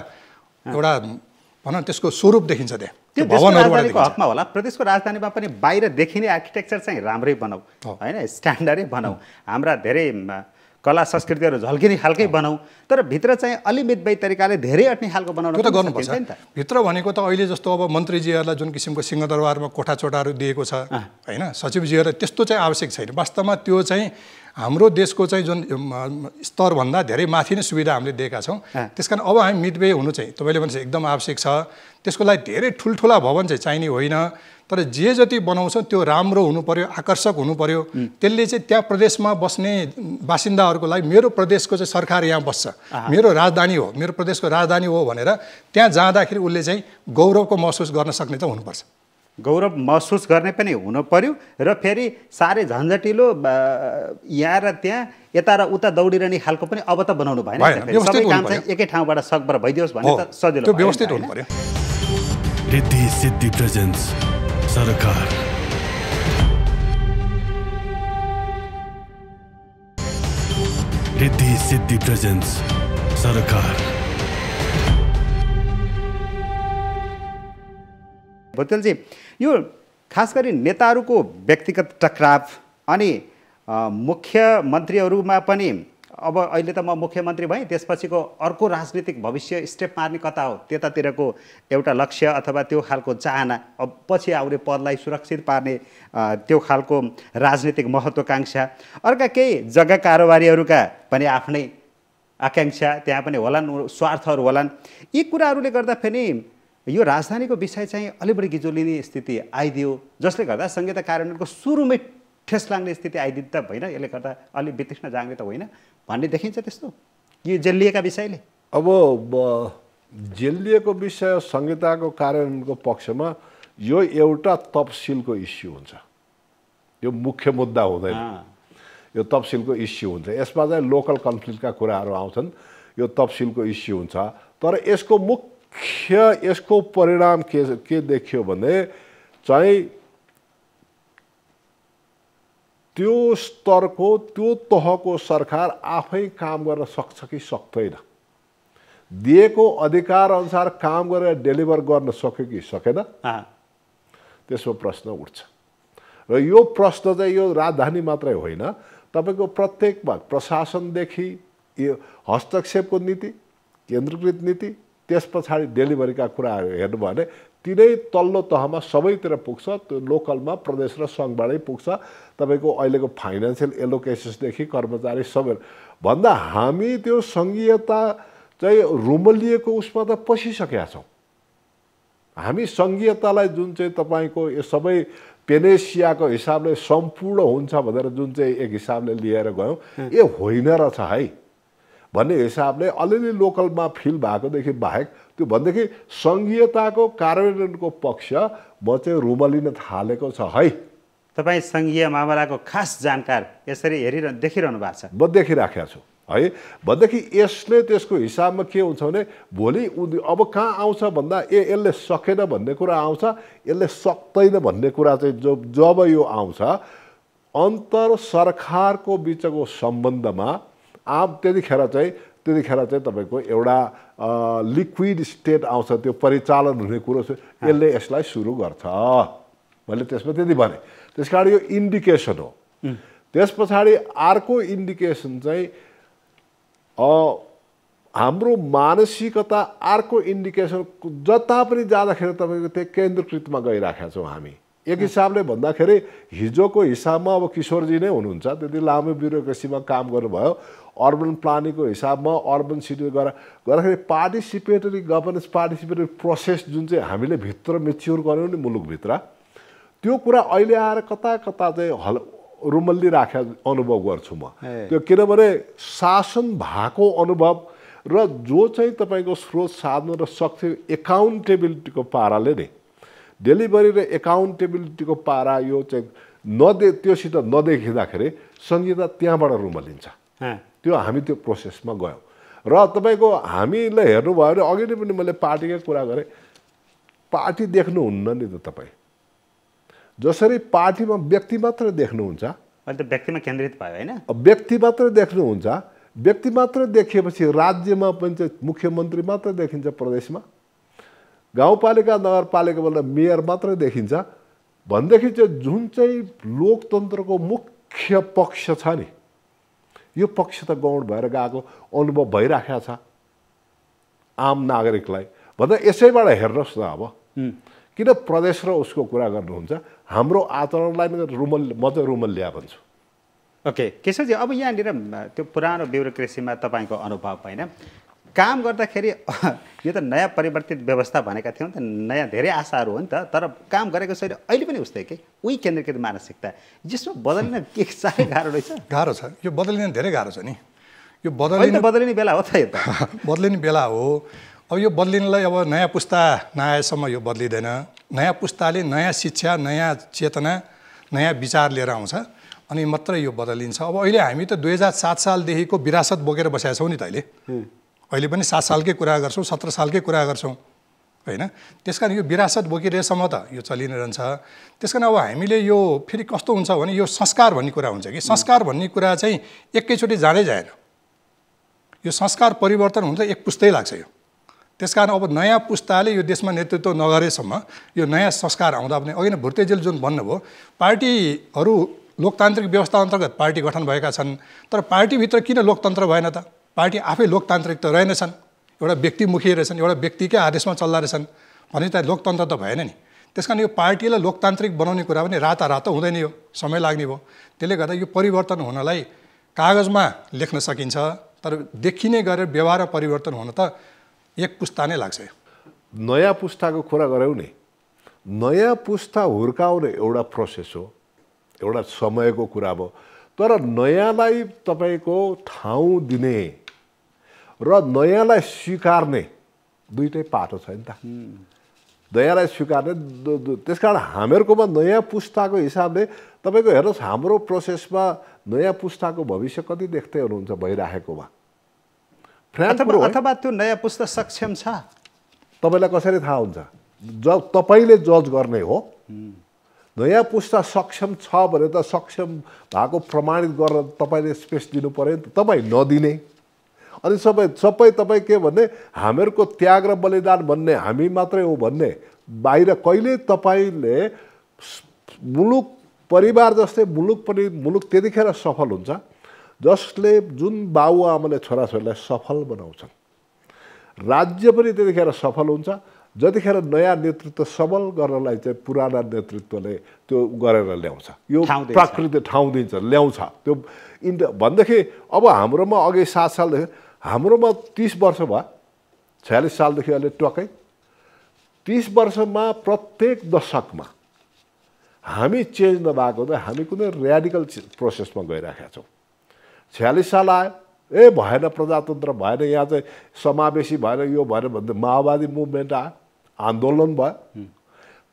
भनौँ त्यसको स्वरूप देखिन्छ। त्यहाँ त्यो भवनहरुको हकमा होला। प्रदेशको राजधानीमा पनि बाहिर देखिने आर्किटेक्चर चाहिँ राम्रै बनाऊ हैन, स्ट्यान्डर्डै बनाऊ, हाम्रा धेरै कला संस्कृतिहरू झल्किने खालकै बनाऊ, तर भित्र चाहिँ अलि मितव्ययी तरिकाले धेरै अट्ने खालको बनाउन त्यो त गर्नुपर्छ नि त। भित्र भनेको त अहिले जस्तो अब मन्त्रीजीहरूलाई जुन किसिमको सिंहदरबारमा कोठाचोटाहरू दिएको छ हैन, सचिवजीहरूलाई त्यस्तो चाहिँ आवश्यक छैन। वास्तवमा त्यो चाहिँ हाम्रो देशको चाहिँ जुन स्तरभन्दा धेरै माथि नै सुविधा हामीले दिएका छौँ। त्यसकारण अब हामी मितव्ययी हुनु चाहिँ तपाईँले भने एकदम आवश्यक छ। त्यसको लागि धेरै ठुल्ठुला भवन चाहिँ चाहिने होइन, तर जे जति बनाउँछौँ त्यो राम्रो हुनु पर्यो, आकर्षक हुनु पर्यो। त्यसले चाहिँ त्यहाँ प्रदेशमा बस्ने बासिन्दाहरूको लागि मेरो प्रदेशको चाहिँ सरकार यहाँ बस्छ, मेरो राजधानी हो, मेरो प्रदेशको राजधानी हो भनेर त्यहाँ जाँदाखेरि उसले चाहिँ गौरवको महसुस गर्न सक्ने त हुनुपर्छ। गौरव महसुस गर्ने पनि हुनु पर्यो र फेरि साह्रै झन्झटिलो यहाँ र त्यहाँ यता र उता दौडिरहने खालको पनि अब त बनाउनु भएन। सबै काम चाहिँ एकै ठाउँबाट सकभर भइदियोस् भन्ने त सजिलो, त्यो व्यवस्थित हुनु पर्यो। रिद्धि सिद्धि प्रेजेन्स सरकार। रिद्धि सिद्धि प्रेजेन्स सरकार। भुटेलजी, यो खास गरी नेताहरूको व्यक्तिगत टकराव अनि मुख्यमन्त्रीहरूमा पनि अब अहिले त म मुख्यमन्त्री भएँ, त्यसपछिको अर्को राजनीतिक भविष्य स्टेप मार्ने कता हो त्यतातिरको एउटा लक्ष्य अथवा त्यो खालको चाहना, अब पछि आउने पदलाई सुरक्षित पार्ने त्यो खालको राजनीतिक महत्त्वाकांक्षा, अर्का केही जग्गा कारोबारीहरूका पनि आफ्नै आकाङ्क्षा त्यहाँ पनि होलान्, स्वार्थहरू होलान्। यी कुराहरूले गर्दा फेरि यो राजधानीको विषय चाहिँ अलि बढी गिजोलिने स्थिति आइदियो, जसले गर्दा संहिता कार्यान्वयनको सुरुमै ठेस लाग्ने स्थिति आइदिनु त होइन, यसले गर्दा अलि वितृष्ण जाग्ने त होइन भन्ने देखिन्छ त्यस्तो यो जेलिएका विषयले। अब जेलिएको विषय संहिताको कार्यान्वयनको पक्षमा यो एउटा तफसिलको इस्यु हुन्छ, यो मुख्य मुद्दा हुँदैन, यो तफसिलको इस्यु हुन्छ। यसमा चाहिँ लोकल कन्फ्लिक्टका कुराहरू आउँछन्, यो तफसिलको इस्यु हुन्छ। तर यसको परिणाम के देखियो भने चाहिँ त्यो स्तरको त्यो तहको सरकार आफै काम गर्न सक्छ कि सक्दैन, दिएको अधिकार अनुसार काम गरेर डेलिभर गर्न सक्यो कि सकेन, त्यसको प्रश्न उठ्छ। र यो प्रश्न चाहिँ यो राजधानी मात्रै होइन, तपाईँको प्रत्येक भाग प्रशासनदेखि यो हस्तक्षेपको नीति, केन्द्रीकृत नीति, त्यस पछाडि डेलिभरीका कुराहरू हेर्नुभयो भने तिनै तल्लो तहमा सबैतिर पुग्छ। त्यो लोकलमा प्रदेश र सङ्घबाटै पुग्छ। तपाईँको अहिलेको फाइनेन्सियल एलोकेसन्सदेखि कर्मचारी सबै भन्दा हामी त्यो सङ्घीयता चाहिँ रुमलिएको उसमा त पसिसकेका छौँ। हामी सङ्घीयतालाई जुन चाहिँ तपाईँको यो सबै पेनेसियाको हिसाबले सम्पूर्ण हुन्छ भनेर जुन चाहिँ एक हिसाबले लिएर गयौँ, यो होइन रहेछ है भन्ने हिसाबले अलिअलि लोकलमा फिल भएकोदेखि बाहेक त्यो भनेदेखि सङ्घीयताको कार्यान्वयनको पक्ष म चाहिँ रुमलिन थालेको छ है। तपाईँ सङ्घीय मामलाको खास जानकार यसरी देखिरहनु भएको छ। म देखिराखेको छु है। भनेदेखि यसले त्यसको हिसाबमा के हुन्छ भने भोलि अब कहाँ आउँछ भन्दा यसले सकेन भन्ने कुरा आउँछ, यसले सक्दैन भन्ने कुरा चाहिँ जब यो आउँछ अन्तर सरकारको बिचको सम्बन्धमा त्यतिखेर चाहिँ तपाईँको एउटा लिक्विड स्टेट आउँछ, त्यो परिचालन हुने कुरो यसले यसलाई सुरु गर्छ। मैले त्यसमा त्यति भने त्यस कारण यो इन्डिकेसन हो। त्यस पछाडि अर्को इन्डिकेसन चाहिँ हाम्रो मानसिकता, अर्को इन्डिकेसन जता पनि जाँदाखेरि तपाईँको त्यो केन्द्रीकृतमा गइराखेका छौँ हामी। एक हिसाबले भन्दाखेरि हिजोको हिसाबमा अब किशोरजी नै हुनुहुन्छ, त्यति लामो ब्युरोक्रेसीमा काम गर्नुभयो। अर्बन प्लानिङको हिसाबमा अर्बन सिटी गर्दाखेरि पार्टिसिपेटरी गभर्नेन्स, पार्टिसिपेटरी प्रोसेस जुन चाहिँ हामीले भित्र मेच्योर गऱ्यौँ नि मुलुकभित्र, त्यो कुरा अहिले आएर कता कता चाहिँ रुमल्ली राखेको अनुभव गर्छु म। त्यो किनभने शासन भएको अनुभव र जो चाहिँ तपाईँको स्रोत साधन र शक्ति एकाउन्टेबिलिटीको पाराले नै डेलिभरी र एकाउन्टेबिलिटीको पारा यो चाहिँ त्योसित नदेखिँदाखेरि संहिता त्यहाँबाट रुमलिन्छ। त्यो हामी त्यो प्रोसेसमा गयौँ र तपाईँको हामीले हेर्नुभयो भने अघि नै पनि मैले पार्टीकै कुरा गरेँ पार्टी देख्नुहुन्न नि त तपाईँ जसरी पार्टीमा व्यक्ति मात्र देख्नुहुन्छ अहिले त व्यक्तिमा केन्द्रित भयो होइन व्यक्ति मात्र देख्नुहुन्छ व्यक्ति मात्र देखिएपछि राज्यमा पनि चाहिँ मुख्यमन्त्री मात्र देखिन्छ प्रदेशमा गाउँपालिका नगरपालिकाबाट मेयर मात्र देखिन्छ भनेदेखि चाहिँ जुन चाहिँ लोकतन्त्रको मुख्य पक्ष छ नि यो पक्ष त गौण भएर गएको अनुभव भइराखेको छ आम नागरिकलाई भन्दा यसैबाट हेर्नुहोस् न अब किन प्रदेश र उसको कुरा गर्नुहुन्छ हाम्रो आचरणलाई म चाहिँ रुमल्ल्या भन्छु ओके केशवजी अब यहाँनिर त्यो पुरानो ब्युरोक्रेसीमा तपाईँको अनुभव होइन काम गर्दाखेरि यो त नयाँ परिवर्तित व्यवस्था भनेका थियौँ त नयाँ धेरै आशाहरू हो नि त तर काम गरेको शैली अहिले पनि उस्तै के उही केन्द्रीकृत मानसिकता यसमा बदलिन के साह्रै गाह्रो रहेछ गाह्रो छ यो बदलिन धेरै गाह्रो छ नि यो बदलिने बेला हो त यो त बदलिने बेला हो अब यो बदलिनलाई अब नयाँ पुस्ता नआएसम्म यो बदलिँदैन नयाँ पुस्ताले नयाँ शिक्षा नयाँ चेतना नयाँ विचार लिएर आउँछ अनि मात्रै यो बदलिन्छ अब अहिले हामी त 2007 सालदेखिको विरासत बोकेर बसेका छौँ नि त अहिले पनि 7 सालकै कुरा गर्छौँ 17 सालकै कुरा गर्छौँ होइन त्यस कारण यो विरासत बोकिरहेसम्म त यो चलि नै रहन्छ त्यस कारण अब हामीले यो फेरि कस्तो हुन्छ भने यो संस्कार भन्ने कुरा हुन्छ कि संस्कार भन्ने कुरा चाहिँ एकैचोटि जाँदै जाएन यो संस्कार परिवर्तन हुन्छ एक पुस्तै लाग्छ यो त्यसकारण अब नयाँ पुस्ताले यो देशमा नेतृत्व नगरेसम्म यो नयाँ संस्कार आउँदा पनि अघि नै भुर्तेजीले जुन भन्नुभयो पार्टीहरू लोकतान्त्रिक व्यवस्था अन्तर्गत पार्टी गठन भएका छन् तर पार्टीभित्र किन लोकतन्त्र भएन त पार्टी आफै लोकतान्त्रिक त रहेनछन् एउटा व्यक्तिमुखी रहेछन् एउटा व्यक्तिकै आदेशमा चल्दा रहेछन् भने त लोकतन्त्र त भएन नि त्यस कारण यो पार्टीलाई लोकतान्त्रिक बनाउने कुरा पनि रातारात हुँदैन यो समय लाग्ने भयो त्यसले गर्दा यो परिवर्तन हुनलाई कागजमा लेख्न सकिन्छ तर देखिने गरेर व्यवहार परिवर्तन हुन त एक पुस्ता नै लाग्छ नयाँ पुस्ताको कुरा गऱ्यौँ नि नयाँ पुस्ता हुर्काउने एउटा प्रोसेस हो एउटा समयको कुरा भयो तर नयाँलाई तपाईँको ठाउँ दिने र नयाँलाई स्वीकार्ने दुईटै पाटो छ नि त नयाँलाई स्वीकार्ने त्यसकारण हामीहरूकोमा नयाँ पुस्ताको हिसाबले तपाईँको हेर्नुहोस् हाम्रो प्रोसेसमा नयाँ पुस्ताको भविष्य कति देख्दै हुनुहुन्छ भइराखेकोमा अथवा त्यो नयाँ पुस्ता सक्षम छ तपाईँलाई कसरी थाहा हुन्छ तपाईँले जज गर्ने हो नयाँ पुस्ता सक्षम छ भने त सक्षम भएको प्रमाणित गरेर तपाईँले स्पेस दिनु पऱ्यो नि त तपाईँ नदिने अनि सबै तपाईँ के भन्ने हामीहरूको त्याग र बलिदान भन्ने हामी मात्रै हो भन्ने बाहिर कहिले तपाईँले मुलुक परिवार जस्तै मुलुक त्यतिखेर सफल हुन्छ जसले जुन बाबुआमाले छोराछोरीलाई सफल बनाउँछन् राज्य पनि त्यतिखेर सफल हुन्छ जतिखेर नयाँ नेतृत्व सबल गर्नलाई चाहिँ पुराना नेतृत्वले त्यो गरेर ल्याउँछ यो प्राकृतिक ठाउँ दिन्छ ल्याउँछ त्यो भनेदेखि अब हाम्रोमा अघि 7 सालदेखि हाम्रोमा 30 वर्ष भयो 46 सालदेखि अहिले टक्कै 30 वर्षमा प्रत्येक दशकमा हामी चेन्ज नभएको त हामी कुनै र्याडिकल प्रोसेसमा गइराखेका छौँ 46 साल आयो भएन प्रजातन्त्र भएन यहाँ चाहिँ समावेशी भएन यो भएन भन्दा माओवादी मुभमेन्ट आयो आन्दोलन भयो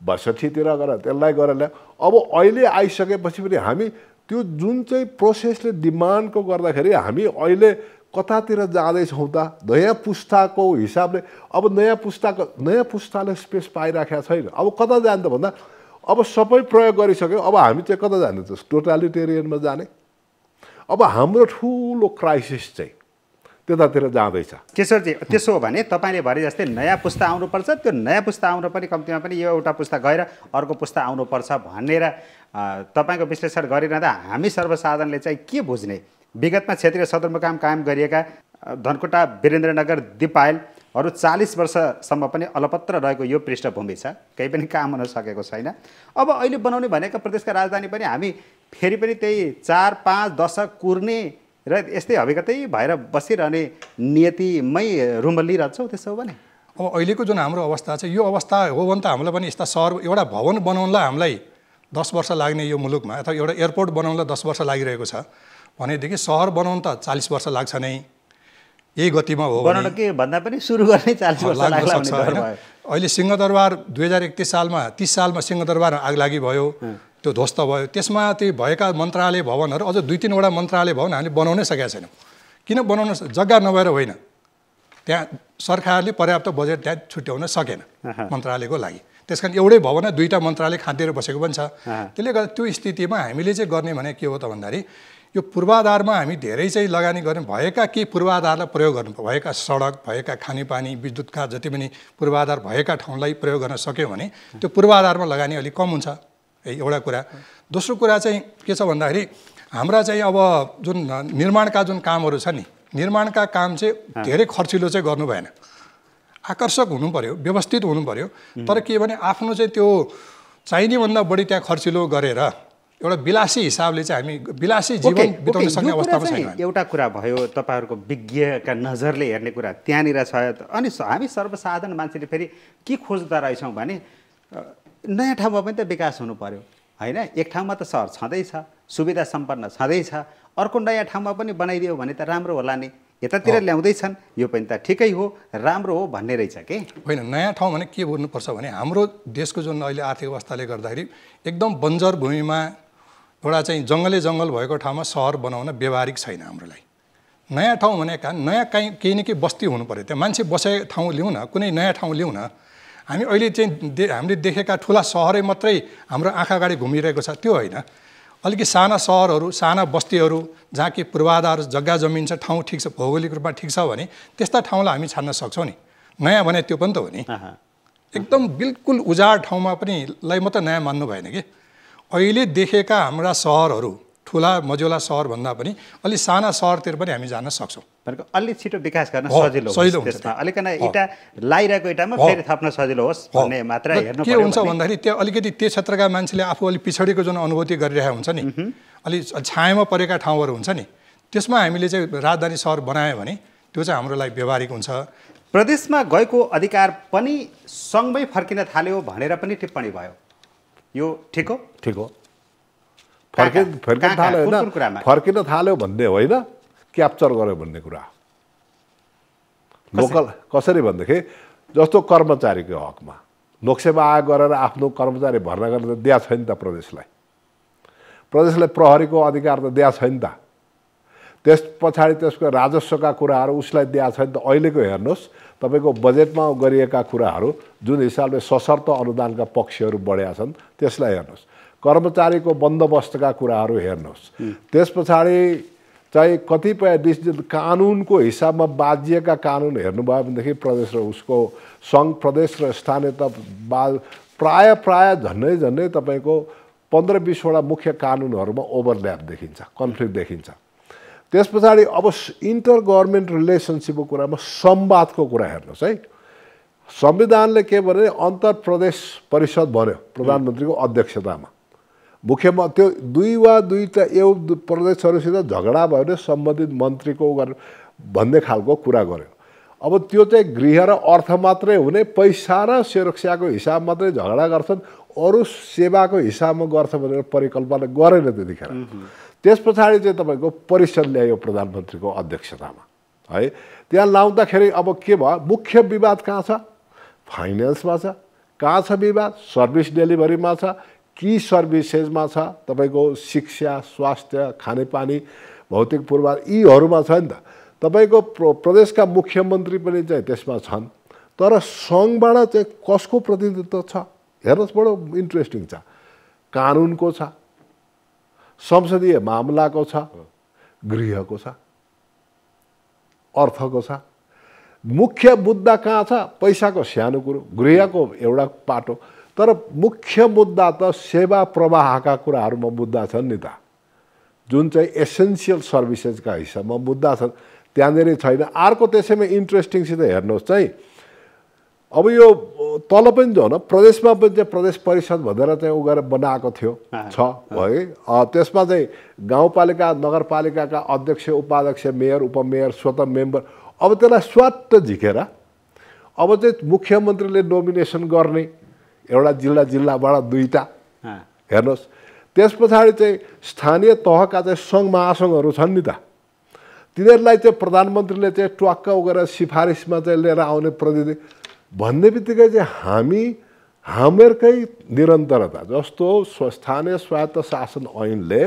62 गएर त्यसलाई गरेर ल्यायो अब अहिले आइसकेपछि पनि हामी त्यो जुन चाहिँ प्रोसेसले डिमान्डको गर्दाखेरि हामी अहिले कतातिर जाँदैछौँ त नयाँ पुस्ताको हिसाबले अब नयाँ पुस्ताले स्पेस पाइराखेको छैन अब कता जाने त भन्दा अब सबै प्रयोग गरिसक्यो अब हामी चाहिँ कता जाने त टोटालिटेरियनमा जाने अब हाम्रो ठुलो क्राइसिस चाहिँ त्यतातिर जाँदैछ केशवजी त्यसो हो भने तपाईँले भने जस्तै नयाँ पुस्ता आउनुपर्छ त्यो नयाँ पुस्ता आउनु पनि कम्तीमा पनि यो एउटा पुस्ता गएर अर्को पुस्ता आउनुपर्छ भनेर तपाईँको विश्लेषण गरिरहँदा हामी सर्वसाधारणले चाहिँ के बुझ्ने विगतमा क्षेत्रीय सदरमुकाम कायम गरिएका धनकुटा वीरेन्द्रनगर दिपायलहरू 40 वर्षसम्म पनि अलपत्र रहेको यो पृष्ठभूमि छ केही पनि काम हुन सकेको छैन अब अहिले बनाउने भनेका प्रदेशका राजधानी पनि हामी फेरि पनि त्यही 4-5 दशक कुर्ने र यस्तै हविगतै भएर बसिरहने नियतिमै रुमल्लिरहेछौँ त्यसो हो भने अब अहिलेको जुन हाम्रो अवस्था छ यो अवस्था हो भने त हामीलाई पनि यस्ता सहर एउटा भवन बनाउनलाई हामीलाई 10 वर्ष लाग्ने यो मुलुकमा अथवा एउटा एयरपोर्ट बनाउनलाई 10 वर्ष लागिरहेको छ भनेदेखि सहर बनाउन त 40 वर्ष लाग्छ नै यही गतिमा हो बनाउन के भन्दा पनि सुरु गर्ने 40 वर्ष लाग्ला भन्ने डर भयो अहिले सिंहदरबार 2031 सालमा 30 सालमा सिंहदरबार आगलागी भयो त्यो ध्वस्त भयो। त्यसमा ती भएका मन्त्रालय भवनहरू अझ 2-3वटा मन्त्रालय भवन हामीले बनाउनै सकेका छैनौँ। किन बनाउन जग्गा नभएर होइन, त्यहाँ सरकारले पर्याप्त बजेट त्यहाँ छुट्याउन सकेन मन्त्रालयको लागि। त्यसकारण एउटै भवन 2टा मन्त्रालय खाँदिएर बसेको पनि छ। त्यसले गर्दा त्यो स्थितिमा हामीले चाहिँ गर्ने भने के हो त भन्दाखेरि यो पूर्वाधारमा हामी धेरै चाहिँ लगानी गर्ने भएका केही पूर्वाधारलाई प्रयोग गर्नु, भएका सडक, भएका खानेपानी, विद्युतका जति पनि पूर्वाधार भएका ठाउँलाई प्रयोग गर्न सक्यौँ भने त्यो पूर्वाधारमा लगानी अलिक कम हुन्छ, एउटा कुरा। दोस्रो कुरा चाहिँ के छ भन्दाखेरि हाम्रा चाहिँ अब जुन निर्माणका जुन कामहरू छ नि, निर्माणका काम चाहिँ धेरै खर्चिलो चाहिँ गर्नु भएन, आकर्षक हुनु पर्यो, व्यवस्थित हुनु पर्यो। तर के भने आफ्नो चाहिँ त्यो चाहिने भन्दा बढी त्यहाँ खर्चिलो गरेर एउटा विलासी हिसाबले चाहिँ हामी विलासी जीवन बिताउन सक्ने अवस्थामा छैन। एउटा कुरा भयो तपाईहरुको विज्ञका नजरले हेर्ने कुरा त्यहाँनिर छ। अनि हामी सर्वसाधारण मान्छेले फेरि के खोज्दा रहेछौँ भने नयाँ ठाउँमा पनि त विकास हुनु पर्यो हैन। एक ठाउँमा त सहर छँदैछ, सुविधा सम्पन्न छँदैछ, अर्को नयाँ ठाउँमा पनि बनाइदियो भने त राम्रो होला नि। यतातिर ल्याउँदैछन्, यो पनि त ठिकै हो, राम्रो हो भन्ने रहेछ के होइन। नयाँ ठाउँ भने के भन्नुपर्छ भने हाम्रो देशको जुन अहिले आर्थिक अवस्थाले गर्दाखेरि एकदम बन्जर भूमिमा एउटा चाहिँ जङ्गल भएको ठाउँमा सहर बनाउन व्यवहारिक छैन हाम्रो लागि। नयाँ ठाउँ भनेका नयाँ केही न केही बस्ती हुनु पर्यो, त्यहाँ मान्छे बसेको ठाउँ ल्याउँ न, कुनै नयाँ ठाउँ ल्याउँ न। हामी अहिले चाहिँ हामीले देखेका ठुला सहरै मात्रै हाम्रो आँखा अगाडि घुमिरहेको छ, त्यो होइन। अलिकति साना सहरहरू, साना बस्तीहरू जहाँ कि पूर्वाधार जग्गा जमिन छ, ठाउँ ठिक छ, भौगोलिक रूपमा ठिक छ भने त्यस्ता ठाउँलाई हामी छान्न सक्छौँ नि। नयाँ भने त्यो पनि त हो नि। एकदम बिल्कुल उजाड ठाउँमा पनि लाई मात्रै नयाँ मान्नु भएन कि। अहिले देखेका हाम्रा सहरहरू ठुला मझौला सहरभन्दा पनि अलि साना सहरतिर पनि हामी जान सक्छौँ। अलि छिटो विकास गर्न सजिलो हुन्छ, अलिकन इटा लाइरहेको इटामा फेरि थप्न सजिलो होस् भन्ने मात्र हेर्नु पर्यो। के हुन्छ भन्दाखेरि त्यो अलिकति त्यो क्षेत्रका मान्छेले आफू अलि पिछडिको जुन अनुभूति गरिरहेको हुन्छ नि, अलि छायामा परेका ठाउँहरू हुन्छ नि, त्यसमा हामीले चाहिँ राजधानी सहर बनायो भने त्यो चाहिँ हाम्रो लागि व्यवहारिक हुन्छ। प्रदेशमा गएको अधिकार पनि सँगै फर्किन थाल्यो भनेर पनि टिप्पणी भयो, यो ठिक हो? ठिक हो, फर्किन थाल्यो होइन, फर्किन थाल्यो भन्ने होइन, क्याप्चर गर्यो भन्ने कुरा। लोकल कसरी भनेदेखि जस्तो कर्मचारीको हकमा लोकसेवा आयोग गरेर आफ्नो कर्मचारी भर्ना गरेर दिया छैन त प्रदेशलाई प्रहरीको अधिकार त दिया छैन त। त्यस पछाडि त्यसको राजस्वका कुराहरू उसलाई दिया छैन त। अहिलेको हेर्नुहोस् तपाईँको बजेटमा गरिएका कुराहरू जुन हिसाबले सशर्त अनुदानका पक्षहरू बढेका छन् त्यसलाई हेर्नुहोस्, कर्मचारीको बन्दोबस्तका कुराहरू हेर्नुहोस्, त्यस पछाडि चाहिँ कतिपय डिसिजन कानुनको हिसाबमा बाजिएका कानुन हेर्नुभयो भनेदेखि प्रदेश र उसको सङ्घ प्रदेश र स्थानीय त प्राय झन्डै तपाईँको 15-20वटा मुख्य कानुनहरूमा ओभरल्याप देखिन्छ, कन्फ्लिक्ट देखिन्छ। त्यस पछाडि अब इन्टर गभर्मेन्ट रिलेसनसिपको कुरामा संवादको कुरा हेर्नुहोस् है। संविधानले के भने अन्तर प्रदेश परिषद भन्यो प्रधानमन्त्रीको अध्यक्षतामा। मुख्यमन्त्री त्यो दुईटा प्रदेशहरूसित झगडा भयो भने सम्बन्धित मन्त्रीको भन्ने खालको कुरा गर्यो। अब त्यो चाहिँ गृह र अर्थ मात्रै हुने, पैसा र सुरक्षाको हिसाब मात्रै झगडा गर्छन्, अरू सेवाको हिसाबमा गर्छ भनेर परिकल्पना गरेन त्यतिखेर। त्यस पछाडि चाहिँ तपाईँको परिषद ल्यायो प्रधानमन्त्रीको अध्यक्षतामा है। त्यहाँ लाउँदाखेरि अब के भयो, मुख्य विवाद कहाँ छ? फाइनेन्समा छ। कहाँ छ विवाद? सर्भिस डेलिभरीमा छ, की सर्भिसेसमा छ, तपाईँको शिक्षा, स्वास्थ्य, खानेपानी, भौतिक पूर्वाधार यीहरूमा छ नि त। तपाईँको प्रदेशका मुख्यमन्त्री पनि चाहिँ त्यसमा छन्। तर सङ्घबाट चाहिँ कसको प्रतिनिधित्व छ हेर्नुहोस्, बडो इन्ट्रेस्टिङ छ। कानुनको छ, संसदीय मामलाको छ, गृहको छ, अर्थको छ। मुख्य मुद्दा कहाँ छ? पैसाको सानो कुरो, गृहको एउटा पाटो। तर मुख्य मुद्दा त सेवा प्रवाहका कुराहरूमा मुद्दा छन् नि त, जुन चाहिँ एसेन्सियल सर्भिसेसका हिसाबमा मुद्दा छन्, त्यहाँनिर छैन। अर्को त्यसैमा इन्ट्रेस्टिङसित हेर्नुहोस् चाहिँ, अब यो तल पनि जो न प्रदेशमा पनि चाहिँ प्रदेश परिषद भनेर चाहिँ उ गरेर बनाएको थियो छ है। त्यसमा चाहिँ गाउँपालिका नगरपालिकाका अध्यक्ष, उपाध्यक्ष, मेयर, उपमेयर, स्वतः मेम्बर, अब त्यसलाई स्वाट्ट झिकेर अब चाहिँ मुख्यमन्त्रीले नोमिनेसन गर्ने, एउटा जिल्लाबाट 2टा हेर्नुहोस्। त्यस पछाडि चाहिँ स्थानीय तहका चाहिँ सङ्घ महासङ्घहरू छन् नि त, तिनीहरूलाई चाहिँ प्रधानमन्त्रीले चाहिँ ट्वाक्क गरेर सिफारिसमा चाहिँ लिएर आउने प्रतिनिधि भन्ने बित्तिकै चाहिँ हामीहरूकै निरन्तरता जस्तो स्थानीय स्वायत्त शासन ऐनले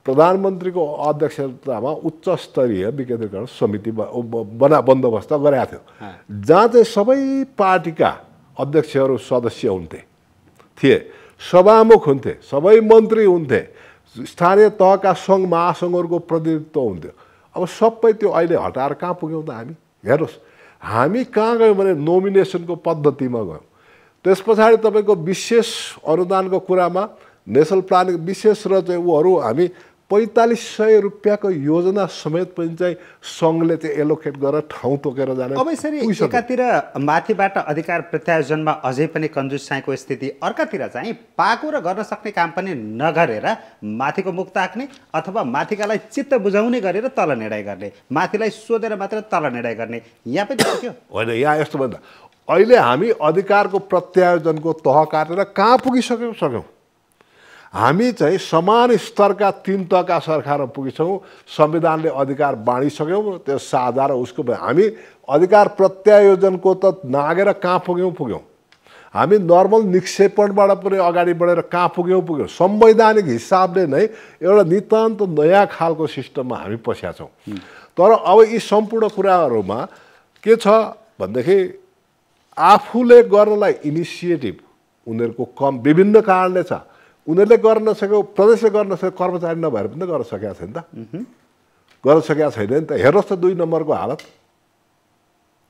प्रधानमन्त्रीको अध्यक्षतामा उच्च स्तरीय विकेन्द्रीकरण समिति बन्दोबस्त गरेका थियो, जहाँ चाहिँ सबै पार्टीका अध्यक्षहरू सदस्य थिए, सभामुख हुन्थे, सबै मन्त्री हुन्थे, स्थानीय तहका सङ्घ महासङ्घहरूको प्रतिनिधित्व हुन्थ्यो। अब सबै त्यो अहिले हटाएर कहाँ पुग्यौँ त हामी? हेर्नुहोस्, हामी कहाँ गयौँ भने नोमिनेसनको पद्धतिमा गयौँ। त्यस पछाडि तपाईँको विशेष अनुदानको कुरामा नेसनल प्लानिङ विशेष र चाहिँ उहरू हामी 4500 रुपियाँको योजना समेत पनि चाहिँ सङ्घले चाहिँ एलोकेट गरेर ठाउँ तोकेर जाने। अब यसरी एकातिर माथिबाट अधिकार प्रत्यायोजनमा अझै पनि कन्जुसाइको स्थिति, अर्कातिर चाहिँ पाएको र गर्न सक्ने काम पनि नगरेर माथिको मुख ताक्ने अथवा माथिकालाई चित्त बुझाउने गरेर तल निर्णय गर्ने, माथिलाई सोधेर मात्र तल निर्णय गर्ने, यहाँ पनि सक्यो होइन। यहाँ यस्तो भन्दा अहिले हामी अधिकारको प्रत्यायोजनको तह काटेर कहाँ पुगिसक्यौँ? हामी चाहिँ समान स्तरका 3 तहका सरकारमा पुगेछौँ। संविधानले अधिकार बाँडिसक्यौँ, त्यो साझा र उसको हामी अधिकार प्रत्यायोजनको त नागेर कहाँ पुग्यौँ? हामी नर्मल निक्षेपणबाट पनि अगाडि बढेर कहाँ पुग्यौँ? संवैधानिक हिसाबले नै एउटा नितान्त नयाँ खालको सिस्टममा हामी पसेका छौँ। तर अब यी सम्पूर्ण कुराहरूमा के छ भनेदेखि आफूले गर्नलाई इनिसिएटिभ उनीहरूको कम विभिन्न कारणले छ। उनीहरूले गर्न नसकेको, प्रदेशले गर्न नसकेको कर्मचारी नभएर पनि त गर्न सकेका छैन त, गर्न सकेका छैन नि त। हेर्नुहोस् त 2 नम्बरको हालत।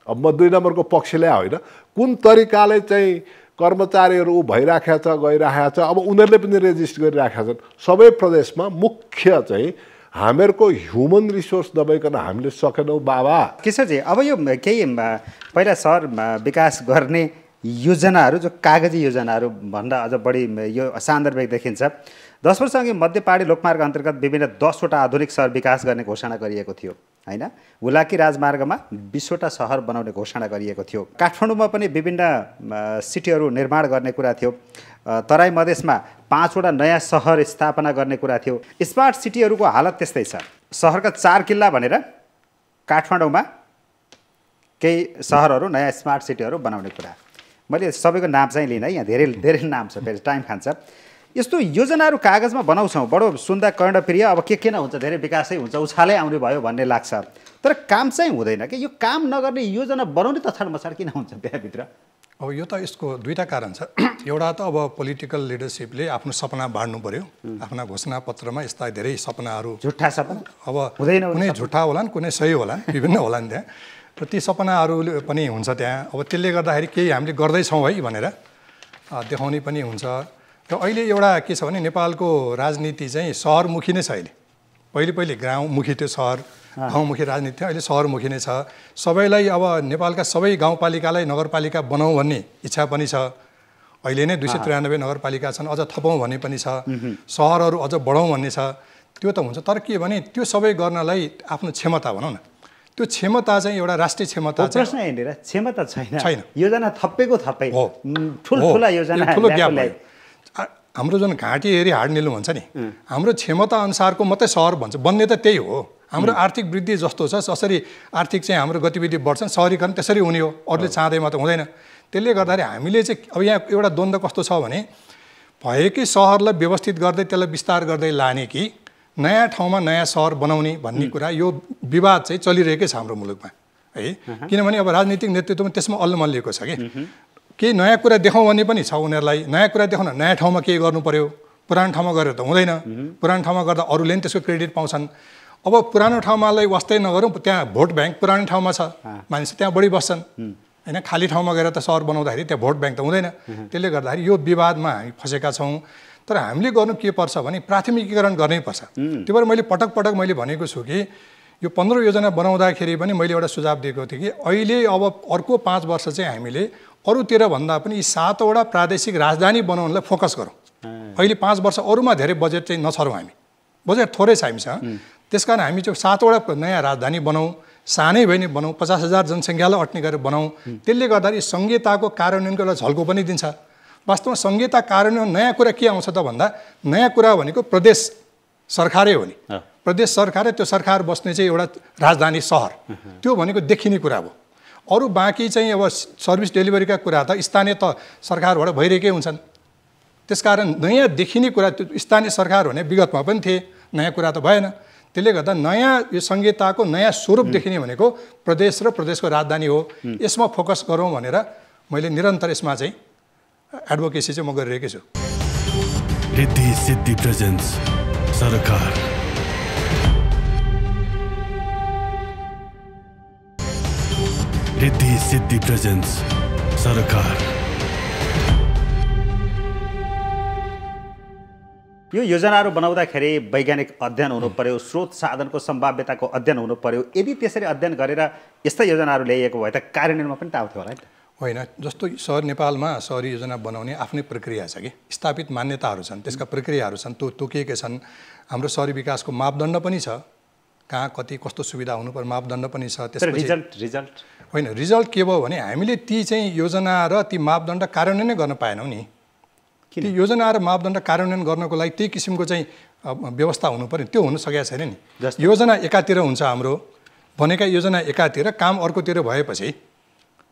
अब म 2 नम्बरको पक्षले होइन, कुन तरिकाले चाहिँ कर्मचारीहरू भइराखेको छ, गइराखेको छ। अब उनीहरूले पनि रेजिस्ट गरिराखेका छन् सबै प्रदेशमा। मुख्य चाहिँ हामीहरूको ह्युमन रिसोर्स नभइकन हामीले सकेनौँ बाबा। किशोरजी, अब यो केही पहिला सहर विकास गर्ने योजनाहरू, जो कागजी योजनाहरू भन्दा अझ बढी यो सान्दर्भिक देखिन्छ। 10 वर्षअघि मध्य पहाडी लोकमार्ग अन्तर्गत विभिन्न 10वटा आधुनिक सहर विकास गर्ने घोषणा गरिएको थियो हैन। हुलाकी राजमार्गमा 20वटा सहर बनाउने घोषणा गरिएको थियो। काठमाडौँमा पनि विभिन्न सिटीहरू निर्माण गर्ने कुरा थियो। तराई मधेसमा 5वटा नयाँ सहर स्थापना गर्ने कुरा थियो। स्मार्ट सिटीहरूको हालत त्यस्तै छ। सहरका 4 किल्ला भनेर काठमाडौँमा केही सहरहरू नयाँ स्मार्ट सिटीहरू बनाउने कुरा। मैले सबैको नाम चाहिँ लिन, यहाँ धेरै नाम छ, फेरि टाइम खान्छ। यस्तो योजनाहरू कागजमा बनाउँछौँ, बडो सुन्दा कर्णप्रिय, अब के किन हुन्छ, धेरै विकासै हुन्छ, उछालै आउने भयो भन्ने लाग्छ। तर काम चाहिँ हुँदैन कि। यो काम नगर्ने योजना बनाउने तछाड मछाड किन हुन्छ त्यहाँभित्र? अब यो त यसको 2टा कारण छ। एउटा त अब पोलिटिकल लिडरसिपले आफ्नो सपना बाँड्नु पर्यो। आफ्ना घोषणापत्रमा यस्ता धेरै सपनाहरू, झुट्टा सपना अब हुँदैन, कुनै झुट्टा होलान्, कुनै सही होलान्, विभिन्न होलान् त्यहाँ। र ती सपनाहरू पनि हुन्छ त्यहाँ। अब त्यसले गर्दाखेरि केही हामीले गर्दैछौँ है भनेर देखाउने पनि हुन्छ। र अहिले एउटा के छ भने नेपालको राजनीति चाहिँ सहरमुखी नै छ। अहिले पहिले गाउँमुखी थियो, सहर गाउँमुखी राजनीति थियो, अहिले सहरमुखी नै छ। सबैलाई अब नेपालका सबै गाउँपालिकालाई नगरपालिका बनाऊ भन्ने इच्छा पनि छ। अहिले नै 293 नगरपालिका छन्, अझ थपौँ भन्ने पनि छ। सहरहरू अझ बढाउँ भन्ने छ। त्यो त हुन्छ, तर के भने त्यो सबै गर्नलाई आफ्नो क्षमता भनौँ न, त्यो क्षमता चाहिँ एउटा राष्ट्रिय क्षमता चाहिँ प्रश्न हेरेर क्षमता छैन। योजना थप्पै हो, ठुला योजना, ठुलो ग्याप। हाम्रो जुन घाँटी हेरी हाड निल्नु भन्छ नि, हाम्रो क्षमता अनुसारको मात्रै सहर भन्छ, बन्ने त त्यही हो। हाम्रो आर्थिक वृद्धि जस्तो छ, जसरी आर्थिक चाहिँ हाम्रो गतिविधि बढ्छन्, सहरीकरण त्यसरी हुने हो, अरूले चाहँदैमा त हुँदैन। त्यसले गर्दाखेरि हामीले चाहिँ अब यहाँ एउटा द्वन्द्व कस्तो छ भने, भएकै सहरलाई व्यवस्थित गर्दै त्यसलाई विस्तार गर्दै लाने कि नयाँ ठाउँमा नयाँ सहर बनाउने भन्ने कुरा, यो विवाद चाहिँ चलिरहेकै छ हाम्रो मुलुकमा है। किनभने अब राजनीतिक नेतृत्वमा त्यसमा अल्लमल्लिएको छ कि केही नयाँ कुरा देखाउँ भन्ने पनि छ उनीहरूलाई। नयाँ कुरा देखाउन नयाँ ठाउँमा केही गर्नु पर्यो, पुरानो ठाउँमा गरेर त हुँदैन। पुरानो ठाउँमा गर्दा अरूले पनि त्यसको क्रेडिट पाउँछन्। अब पुरानो ठाउँमालाई वास्तै नगरौँ, त्यहाँ भोट ब्याङ्क पुरानो ठाउँमा छ, मानिस त्यहाँ बढी बस्छन् होइन। खाली ठाउँमा गएर त सहर बनाउँदाखेरि त्यहाँ भोट ब्याङ्क त हुँदैन। त्यसले गर्दाखेरि यो विवादमा हामी फसेका छौँ। तर हामीले गर्नु के पर्छ भने प्राथमिकीकरण गर्नै पर्छ। त्यो भएर मैले पटक मैले भनेको छु कि यो 15 योजना बनाउँदाखेरि पनि मैले एउटा सुझाव दिएको थिएँ कि अहिले अब अर्को 5 वर्ष चाहिँ हामीले अरूतिर भन्दा पनि यी 7वटा प्रादेशिक राजधानी बनाउनलाई फोकस गरौँ। अहिले 5 वर्ष अरूमा धेरै बजेट चाहिँ नछरौँ हामी, बजेट थोरै छ हामीसँग। त्यसकारण हामी चाहिँ 7वटा नयाँ राजधानी बनाऊँ, सानै भए नि बनाऊँ, 50,000 जनसङ्ख्यालाई अट्ने गरेर बनाऊँ। त्यसले गर्दाखेरि संहिताको कार्यान्वयनको एउटा झल्को पनि दिन्छ। वास्तवमा संहिता कार्यान्वयन नयाँ कुरा के आउँछ त भन्दा, नयाँ कुरा भनेको प्रदेश सरकारै हो नि। प्रदेश सरकार, त्यो सरकार बस्ने चाहिँ एउटा राजधानी सहर, त्यो भनेको देखिने कुरा हो। अरू बाँकी चाहिँ अब सर्भिस डेलिभरीका कुरा त स्थानीय सरकारबाट भइरहेकै हुन्छन्। त्यसकारण नयाँ देखिने कुरा स्थानीय सरकार हुने विगतमा पनि थिए, नयाँ कुरा त भएन। त्यसले गर्दा नयाँ यो संहिताको नयाँ स्वरूप देखिने भनेको प्रदेश र प्रदेशको राजधानी हो। यसमा फोकस गरौँ भनेर मैले निरन्तर यसमा चाहिँ एडभोकेसी चाहिँ म गरिरहेकै छु। रिद्धि सिद्धि प्रेजेन्स सरकार। रिद्धि सिद्धि प्रेजेन्स सरकार। यो योजनाहरू बनाउँदाखेरि वैज्ञानिक अध्ययन हुनु पर्यो, स्रोत साधनको सम्भाव्यताको अध्ययन हुनु पर्यो। यदि त्यसरी अध्ययन गरेर यस्ता योजनाहरू ल्याइएको भए त कार्यान्वयनमा पनि टाउ थियो होला नि त? होइन, जस्तो सहर नेपालमा सहरी योजना बनाउने आफ्नै प्रक्रिया छ कि, स्थापित मान्यताहरू छन्, त्यसका प्रक्रियाहरू छन्, तोकिएका छन्। हाम्रो सहरी विकासको मापदण्ड पनि छ, कहाँ कति कस्तो सुविधा हुनुपर्ने मापदण्ड पनि छ। त्यसपछि रिजल्ट होइन, रिजल्ट के भयो भने हामीले ती चाहिँ योजना र ती मापदण्ड कार्यान्वयन नै गर्न पाएनौँ नि। ती योजना र मापदण्ड कार्यान्वयन गर्नको लागि त्यही किसिमको चाहिँ व्यवस्था हुनु पर्यो, त्यो हुन सकेको छैन नि। योजना एकातिर हुन्छ हाम्रो, भनेका योजना एकातिर, काम अर्कोतिर भएपछि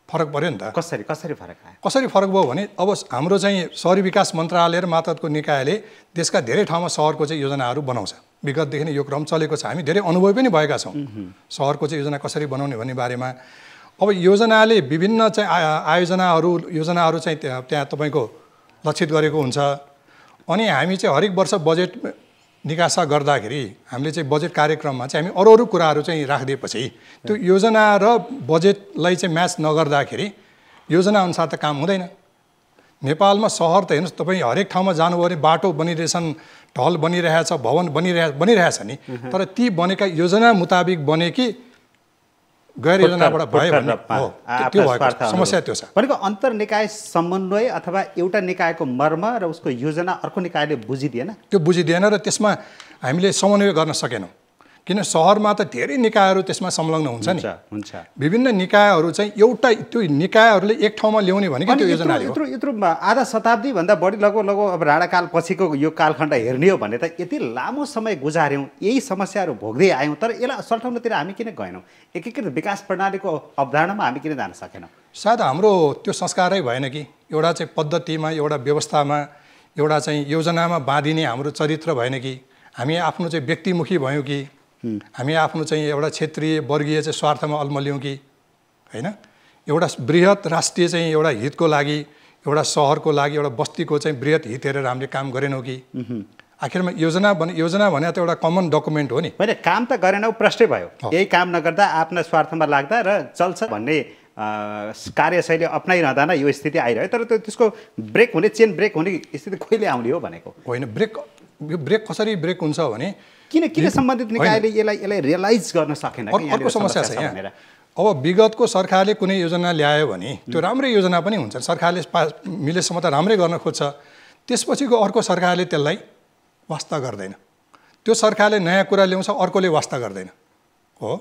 फरक पर्यो नि त। कसरी फरक आयो? कसरी फरक भयो भने अब हाम्रो चाहिँ सहरी विकास मन्त्रालय र मातहतको निकायले देशका धेरै ठाउँमा सहरको चाहिँ योजनाहरू बनाउँछ। विगतदेखि नै यो क्रम चलेको छ, हामी धेरै अनुभवी पनि भएका छौँ सहरको चाहिँ योजना कसरी बनाउने भन्ने बारेमा। अब योजनाले विभिन्न चाहिँ योजनाहरू चाहिँ त्यहाँ तपाईँको लक्षित गरेको हुन्छ। अनि हामी चाहिँ हरेक वर्ष बजेट निकासा गर्दाखेरि हामीले चाहिँ बजेट कार्यक्रममा चाहिँ हामी अरू कुराहरू चाहिँ राखिदिएपछि त्यो योजना र बजेटलाई चाहिँ म्याच नगर्दाखेरि योजना अनुसार त काम हुँदैन। नेपालमा सहर त हेर्नुहोस् तपाईँ, हरेक ठाउँमा जानुभयो भने बाटो बनिरहेछन्, ढल बनिरहेछ, भवन बनिरहेछ नि, तर ती बनेका योजना मुताबिक बने कि गैर योजनाबाट भयो भने त्यो भएको समस्या त्यो छ। भनेको अन्तर्निकाय समन्वय अथवा एउटा निकायको मर्म र उसको योजना अर्को निकायले बुझिदिएन, त्यो बुझिदिएन र त्यसमा हामीले समन्वय गर्न सकेनौँ। किन सहरमा त धेरै निकायहरू त्यसमा संलग्न हुन्छ नि। विभिन्न निकायहरू चाहिँ एउटा त्यो निकायहरूले एक ठाउँमा ल्याउने भनेको त्यो योजना हो। यत्रो आधा शताब्दीभन्दा बढी लगभग अब राणाकाल पछिको यो कालखण्ड हेर्ने हो भने त यति लामो समय गुजार्यौँ, यही समस्याहरू भोग्दै आयौँ, तर यसलाई सल्टाउनतिर हामी किन गएनौँ? एकीकृत विकास प्रणालीको अवधारणामा हामी किन जान सकेनौँ? सायद हाम्रो त्यो संस्कारै भएन कि, एउटा चाहिँ पद्धतिमा, एउटा व्यवस्थामा, एउटा चाहिँ योजनामा बाँधिने हाम्रो चरित्र भएन कि, हामी आफ्नो चाहिँ व्यक्तिमुखी भयौँ कि, हामी आफ्नो चाहिँ एउटा क्षेत्रीय वर्गीय चाहिँ स्वार्थमा अल्मल्यौँ कि, होइन? एउटा बृहत राष्ट्रिय चाहिँ एउटा हितको लागि, एउटा सहरको लागि, एउटा बस्तीको चाहिँ बृहत हित हेरेर हामीले काम गरेनौँ कि? आखिरमा योजना भने त एउटा कमन डकुमेन्ट हो नि। होइन, काम त गरेनौँ, प्रष्टै भयो। यही काम नगर्दा आफ्ना स्वार्थमा लाग्दा र चल्छ भन्ने कार्यशैली अप्नाइरहँदा नै यो स्थिति आइरह्यो। तर त्यसको ब्रेक हुने, चेन ब्रेक हुने स्थिति कहिले आउने हो भनेको? होइन, ब्रेक कसरी ब्रेक हुन्छ भने किन सम्बन्धित निकायले यसलाई रियलाइज गर्न सकेन? अर्को समस्या छ यहाँ। अब विगतको सरकारले कुनै योजना ल्यायो भने त्यो राम्रै योजना पनि हुन्छ, सरकारले मिलेसम्म त राम्रै गर्न खोज्छ, त्यसपछिको अर्को सरकारले त्यसलाई वास्ता गर्दैन। त्यो सरकारले नयाँ कुरा ल्याउँछ, अर्कोले वास्ता गर्दैन हो।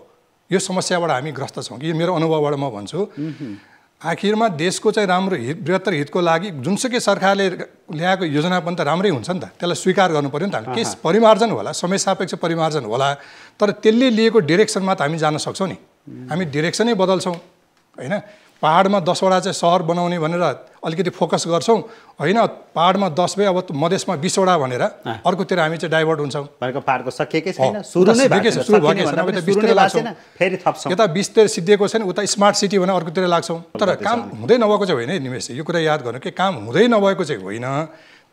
यो समस्याबाट हामी ग्रस्त छौँ कि, यो मेरो अनुभवबाट म भन्छु। आखिरमा देशको चाहिँ राम्रो हित, बृहत्तर हितको लागि जुनसुकै सरकारले ल्याएको योजना पनि त राम्रै हुन्छ नि त, त्यसलाई स्वीकार गर्नु पर्यो नि त। के परिमार्जन होला, समय सापेक्ष परिमार्जन होला, तर त्यसले लिएको डिरेक्सनमा त हामी जान सक्छौँ नि। हामी डिरेक्सनै बदल्छौँ, होइन? पहाडमा 10वटा चाहिँ सहर बनाउने भनेर अलिकति फोकस गर्छौँ, होइन? पहाडमा 10 भए अब मधेसमा 20वटा भनेर अर्कोतिर हामी चाहिँ डाइभर्ट हुन्छौँ। पहाडको सकिएकै छैन, सुरु भएको छैन, फेरि थप्छौँ। यता 20तिर सिद्धिएको छैन, उता स्मार्ट सिटी भनेर अर्कोतिर लाग्छौँ। तर काम हुँदै नभएको चाहिँ होइन निमेश, यो कुरा याद गर्नु कि काम हुँदै नभएको चाहिँ होइन,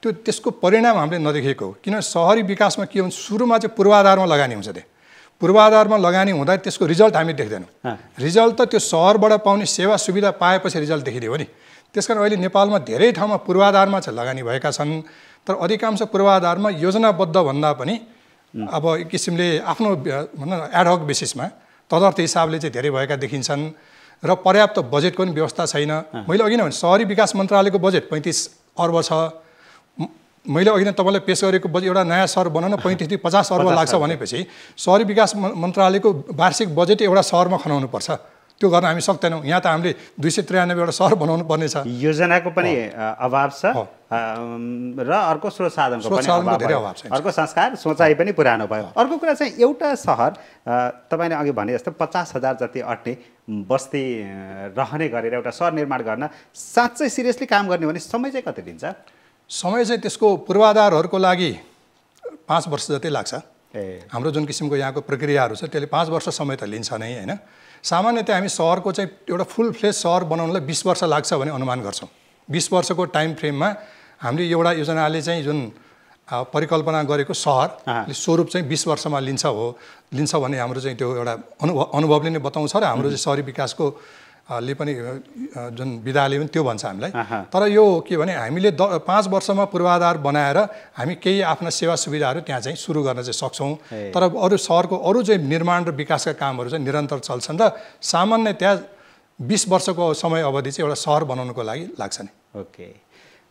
त्यो त्यसको परिणाम हामीले नदेखेको हो। किन सहरी विकासमा के हुन्छ, सुरुमा चाहिँ पूर्वाधारमा लगानी हुन्छ, त्यहाँ पूर्वाधारमा लगानी हुँदा त्यसको रिजल्ट हामी देख्दैनौँ। रिजल्ट त त्यो सहरबाट पाउने सेवा सुविधा पाएपछि रिजल्ट देखिने हो नि। त्यसकारण अहिले नेपालमा धेरै ठाउँमा पूर्वाधारमा चाहिँ लगानी भएका छन्, तर अधिकांश पूर्वाधारमा योजनाबद्ध भन्दा पनि अब एक किसिमले आफ्नो भनौँ न एडहक बेसिसमा तदर्थ हिसाबले चाहिँ धेरै भएका देखिन्छन् र पर्याप्त बजेटको पनि व्यवस्था छैन। मैले अघि नै भने सहरी विकास मन्त्रालयको बजेट 35 अर्ब छ। मैले अघि नै तपाईँलाई पेश गरेको बजेट एउटा नयाँ सहर बनाउन 35-50 अर्ब लाग्छ भनेपछि सहरी विकास मन्त्रालयको वार्षिक बजेट एउटा सहरमा खनाउनुपर्छ, त्यो गर्न हामी सक्दैनौँ। यहाँ त हामीले 293 सहर बनाउनु पर्ने छ। योजनाको पनि अभाव छ र अर्को स्रोत साधनको पनि धेरै अभाव छ, अर्को संस्कार सोचाइ पनि पुरानो भयो। अर्को कुरा चाहिँ एउटा सहर तपाईँले अघि भने जस्तो 50,000 जति अट्ने बस्ती रहने गरेर एउटा सहर निर्माण गर्न साँच्चै सिरियसली काम गर्ने भने समय चाहिँ कति लिन्छ? समय चाहिँ त्यसको पूर्वाधारहरूको लागि 5 वर्ष जति लाग्छ। हाम्रो जुन किसिमको यहाँको प्रक्रियाहरू छ त्यसले 5 वर्ष समय त लिन्छ नै होइन। सामान्यतया हामी सहरको चाहिँ एउटा फुल फ्लेज सहर बनाउनलाई 20 वर्ष लाग्छ भने अनुमान गर्छौँ। 20 वर्षको टाइम फ्रेममा हामीले एउटा योजनाले चाहिँ जुन परिकल्पना गरेको सहर स्वरूप चाहिँ 20 वर्षमा लिन्छ भने हाम्रो चाहिँ त्यो एउटा अनुभवले नै बताउँछ र हाम्रो चाहिँ सहरी विकासको ले पनि जुन विधाले पनि त्यो भन्छ हामीलाई। तर यो के भने हामीले 5 वर्षमा पूर्वाधार बनाएर हामी केही आफ्ना सेवा सुविधाहरू त्यहाँ चाहिँ सुरु गर्न चाहिँ सक्छौँ। तर अरू सहरको अरू चाहिँ निर्माण र विकासका कामहरू चाहिँ निरन्तर चल्छन् र सामान्यतया 20 वर्षको समय अवधि चाहिँ एउटा सहर बनाउनको लागि लाग्छ नि। ओके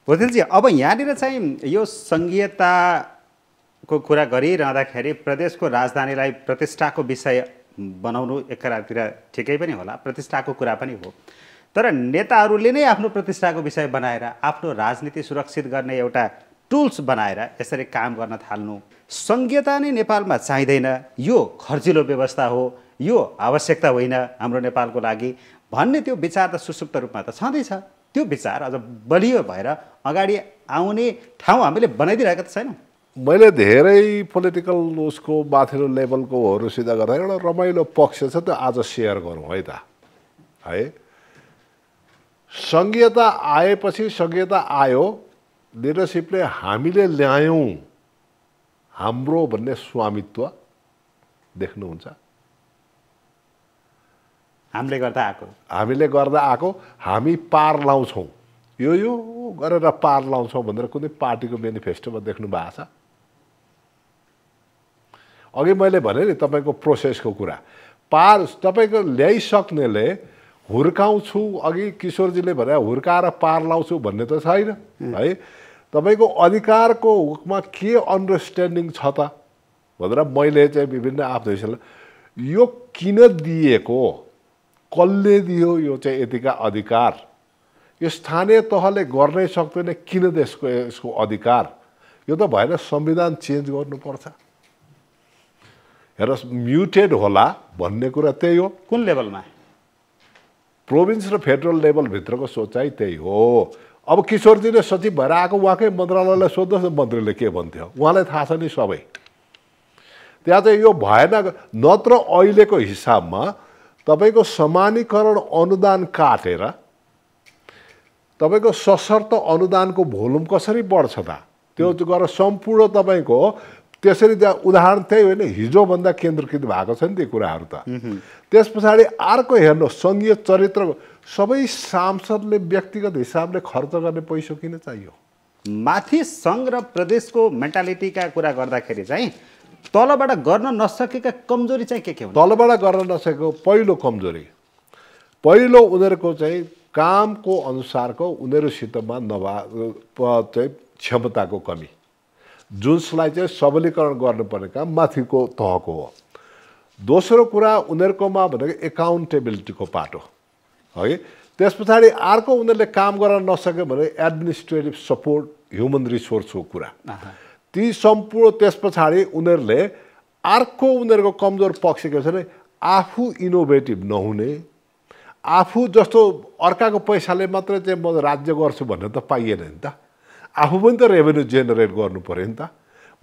भोतेलजी, अब यहाँनिर चाहिँ यो सङ्घीयताको कुरा गरिरहँदाखेरि प्रदेशको राजधानीलाई प्रतिष्ठाको विषय बनाउनु एकरातिर ठिकै पनि होला, प्रतिष्ठाको कुरा पनि हो। तर नेताहरूले नै आफ्नो प्रतिष्ठाको विषय बनाएर आफ्नो राजनीति सुरक्षित गर्ने एउटा टुल्स बनाएर यसरी काम गर्न थाल्नु, सङ्घीयता नै नेपालमा चाहिँदैन, यो खर्चिलो व्यवस्था हो, यो आवश्यकता होइन हाम्रो नेपालको लागि भन्ने त्यो विचार त सुसुप्त रूपमा त छँदैछ। त्यो विचार अझ बलियो भएर अगाडि आउने ठाउँ हामीले बनाइदिरहेका त छैनौँ। मैले धेरै पोलिटिकल उसको माथिल्लो लेभलकोहरूसित गर्दा एउटा रमाइलो पक्ष छ, त्यो आज सेयर गरौँ है त। है सङ्घीयता आएपछि सङ्घीयता आयो, लिडरसिपले हामीले ल्यायौँ हाम्रो भन्ने स्वामित्व देख्नुहुन्छ। हामीले गर्दा आएको हामी पार लाउँछौँ, यो गरेर पार लाउँछौँ भनेर कुनै पार्टीको मेनिफेस्टोमा देख्नु भएको छ? अघि मैले भने नि तपाईँको प्रोसेसको कुरा, पार तपाईँको ल्याइसक्नेले हुर्काउँछु, अघि किशोरजीले भने हुर्काएर पार लाउँछु भन्ने त छैन है। तपाईँको अधिकारको हुकमा के अन्डरस्ट्यान्डिङ छ त भनेर मैले चाहिँ विभिन्न आफ्नो हिसाबले यो किन दिएको, कसले दियो यो चाहिँ यतिका अधिकार, यो स्थानीय तहले गर्नै सक्दैन किन यसको अधिकार, यो त भएन संविधान चेन्ज गर्नुपर्छ। हेर म्युटेड होला भन्ने कुरा त्यही हो। कुन लेभलमा? प्रोभिन्स र फेडरल लेभलभित्रको सोचाइ त्यही हो। अब किशोरजीले सचिव भएर आएको उहाँकै मन्त्रालयलाई सोध्नुहोस् न मन्त्रीले के भन्थ्यो, उहाँलाई थाहा छ नि सबै। त्यहाँ चाहिँ यो भएन, नत्र अहिलेको हिसाबमा तपाईँको समानीकरण अनुदान काटेर तपाईँको सशर्त अनुदानको भोल्युम कसरी बढ्छ त, त्यो गरेर सम्पूर्ण तपाईँको त्यसरी उदाहरण त्यही होइन, हिजोभन्दा केन्द्रीकृत भएको छ नि त्यो कुराहरू त। त्यस पछाडि अर्को हेर्नु, सङ्घीय चरित्र सबै सांसदले व्यक्तिगत हिसाबले खर्च गर्ने पैसा किन चाहियो? माथि सङ्घ र प्रदेशको मेन्टालिटीका कुरा गर्दाखेरि चाहिँ तलबाट गर्न नसकेका कमजोरी चाहिँ के हुन्? तलबाट गर्न नसकेको पहिलो कमजोरी, पहिलो उनीहरूको चाहिँ कामको अनुसारको उनीहरूसितमा चाहिँ क्षमताको कमी, जुनलाई चाहिँ सबलीकरण गर्नुपर्ने काम माथिको तहको हो। दोस्रो कुरा उनीहरूकोमा भनेको एकाउन्टेबिलिटीको पाटो है। त्यस पछाडि अर्को उनीहरूले काम गर्न नसक्यो भने एडमिनिस्ट्रेटिभ सपोर्ट, ह्युमन रिसोर्सको कुरा, ती सम्पूर्ण त्यस पछाडि उनीहरूले अर्को उनीहरूको कमजोर पक्ष के छ भने आफू इनोभेटिभ नहुने, आफू जस्तो अर्काको पैसाले मात्रै चाहिँ म राज्य गर्छु भन्ने त पाइएन नि त, आफू पनि त रेभेन्यू जेनेरेट गर्नु पऱ्यो नि त।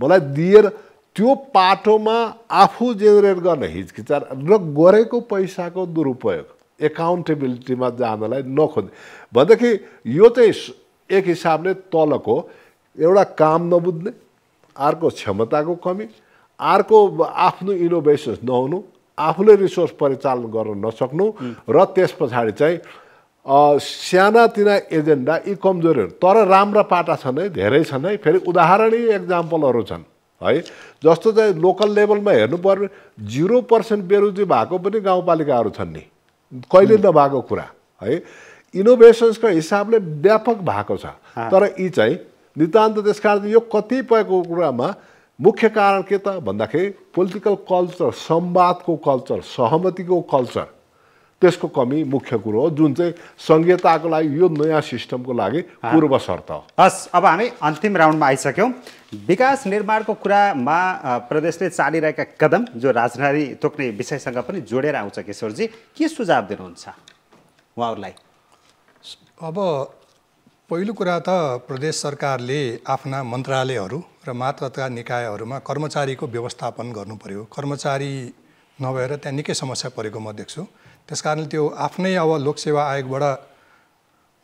मलाई दिएर त्यो पाटोमा आफू जेनेरेट गर्न हिचकिचार र गरेको पैसाको दुरुपयोग, एकाउन्टेबिलिटीमा जानलाई नखोज्ने भनेदेखि यो चाहिँ एक हिसाबले तलको एउटा काम नबुझ्ने, अर्को क्षमताको कमी, अर्को आफ्नो इनोभेसन्स नहुनु, आफूले रिसोर्स परिचालन गर्न नसक्नु र त्यस पछाडि चाहिँ सानातिना एजेन्डा, यी कमजोरीहरू। तर राम्रा पाटा छन् है, धेरै छन् है, फेरि उदाहरणीय एक्जाम्पलहरू छन् है। जस्तो चाहिँ लोकल लेभलमा हेर्नु पर्ने 0% बेरोजगारी भएको पनि गाउँपालिकाहरू छन् नि, कहिले नभएको कुरा है। इनोभेसन्सको हिसाबले व्यापक भएको छ, तर यी चाहिँ नितान्त। त्यस कारण यो कतिपयको कुरामा मुख्य कारण के त भन्दाखेरि पोलिटिकल कल्चर, संवादको कल्चर, सहमतिको कल्चर, त्यसको कमी मुख्य कुरो हो जुन चाहिँ संघीयताको लागि यो नयाँ सिस्टमको लागि पूर्व शर्त हो। हस्, अब हामी अन्तिम राउन्डमा आइसक्यौँ। विकास निर्माणको कुरामा प्रदेशले चालिरहेका कदम जो राजधानी तोक्ने विषयसँग पनि जोडेर आउँछ। किशोरजी, के सुझाव दिनुहुन्छ उहाँहरूलाई? अब पहिलो कुरा त प्रदेश सरकारले आफ्ना मन्त्रालयहरू र मातहतका निकायहरूमा कर्मचारीको व्यवस्थापन गर्नु पर्यो। कर्मचारी नभएर त्यहाँ निकै समस्या परेको म देख्छु। त्यसकारण त्यो आफ्नै अब लोकसेवा आयोगबाट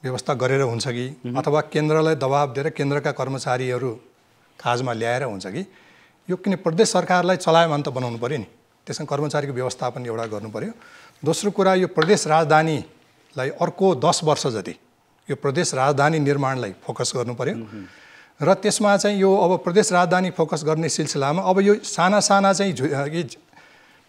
व्यवस्था गरेर हुन्छ कि अथवा केन्द्रलाई दबाब दिएर केन्द्रका कर्मचारीहरू काजमा ल्याएर हुन्छ कि यो किन प्रदेश सरकारलाई चलायमान त बनाउनु पर्यो नि, त्यसमा कर्मचारीको व्यवस्थापन एउटा गर्नु पर्यो। दोस्रो कुरा, यो प्रदेश राजधानीलाई अर्को 10 वर्ष जति यो प्रदेश राजधानी निर्माणलाई फोकस गर्नु पर्यो र त्यसमा चाहिँ यो अब प्रदेश राजधानी फोकस गर्ने सिलसिलामा अब यो साना चाहिँ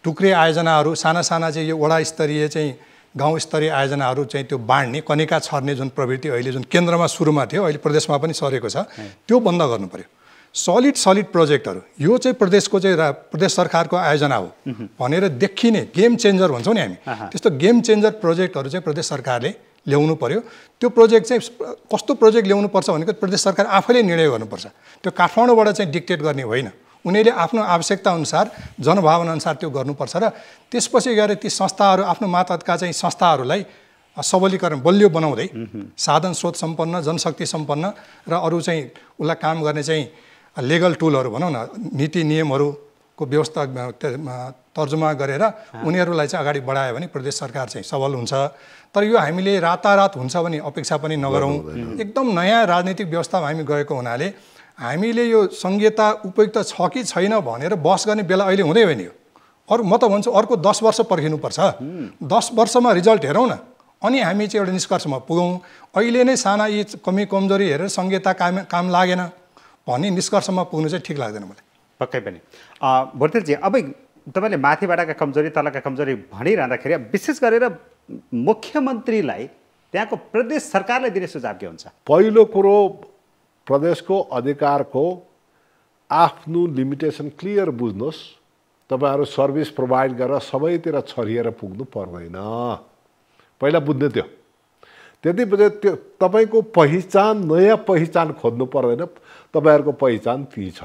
टुक्रे आयोजनाहरू, साना चाहिँ यो वडा स्तरीय चाहिँ गाउँ स्तरीय आयोजनाहरू चाहिँ त्यो बाँड्ने कनिका छर्ने जुन प्रवृत्ति अहिले जुन केन्द्रमा सुरुमा थियो अहिले प्रदेशमा पनि सरेको छ, त्यो बन्द गर्नु पर्यो। सलिड प्रोजेक्टहरू यो चाहिँ प्रदेशको चाहिँ प्रदेश सरकारको आयोजना हो भनेर देखिने गेम चेन्जर भन्छौँ नि हामी, त्यस्तो गेम चेन्जर प्रोजेक्टहरू चाहिँ प्रदेश सरकारले ल्याउनु पर्यो। त्यो प्रोजेक्ट चाहिँ कस्तो प्रोजेक्ट ल्याउनुपर्छ भनेको प्रदेश सरकार आफैले निर्णय गर्नुपर्छ। त्यो काठमाडौँबाट चाहिँ डिक्टेट गर्ने होइन, उनीहरूले आफ्नो आवश्यकता अनुसार जनभावना अनुसार त्यो गर्नुपर्छ र त्यसपछि गएर ती संस्थाहरू आफ्नो मातहतका चाहिँ संस्थाहरूलाई सबलीकरण बलियो बनाउँदै साधन स्रोत सम्पन्न, जनशक्ति सम्पन्न र अरू चाहिँ उसलाई काम गर्ने चाहिँ लिगल टुलहरू भनौँ न, नीति नियमहरूको व्यवस्था तर्जुमा गरेर उनीहरूलाई चाहिँ अगाडि बढायो भने प्रदेश सरकार चाहिँ सबल हुन्छ। तर यो हामीले रातारात हुन्छ भने अपेक्षा पनि नगरौँ। एकदम नयाँ राजनीतिक व्यवस्थामा हामी गएको हुनाले हामीले यो संघीयता उपयुक्त छ कि छैन भनेर बहस गर्ने बेला अहिले हुँदै होइन। यो अरू म त भन्छु अर्को 10 वर्ष पर्खिनुपर्छ। 10 वर्षमा रिजल्ट हेरौँ न, अनि हामी चाहिँ एउटा निष्कर्षमा पुगौँ। अहिले नै साना यी कमी कमजोरी हेरेर संघीयता काम लागेन भन्ने निष्कर्षमा पुग्नु चाहिँ ठिक लाग्दैन मलाई। पक्कै पनि। भोर्तेलजी, अब तपाईँले माथिबाटका कमजोरी तलका कमजोरी भनिरहँदाखेरि विशेष गरेर मुख्यमन्त्रीलाई त्यहाँको प्रदेश सरकारले दिने सुझाव के हुन्छ? पहिलो कुरो, प्रदेशको अधिकारको आफ्नो लिमिटेसन क्लियर बुझ्नुहोस्। तपाईँहरू सर्भिस प्रोभाइड गरेर सबैतिर छरिएर पुग्नु पर्दैन, पहिला बुझ्ने त्यो। त्यति बेला त्यो तपाईँको पहिचान, नयाँ पहिचान खोज्नु पर्दैन। तपाईँहरूको पहिचान ती छ,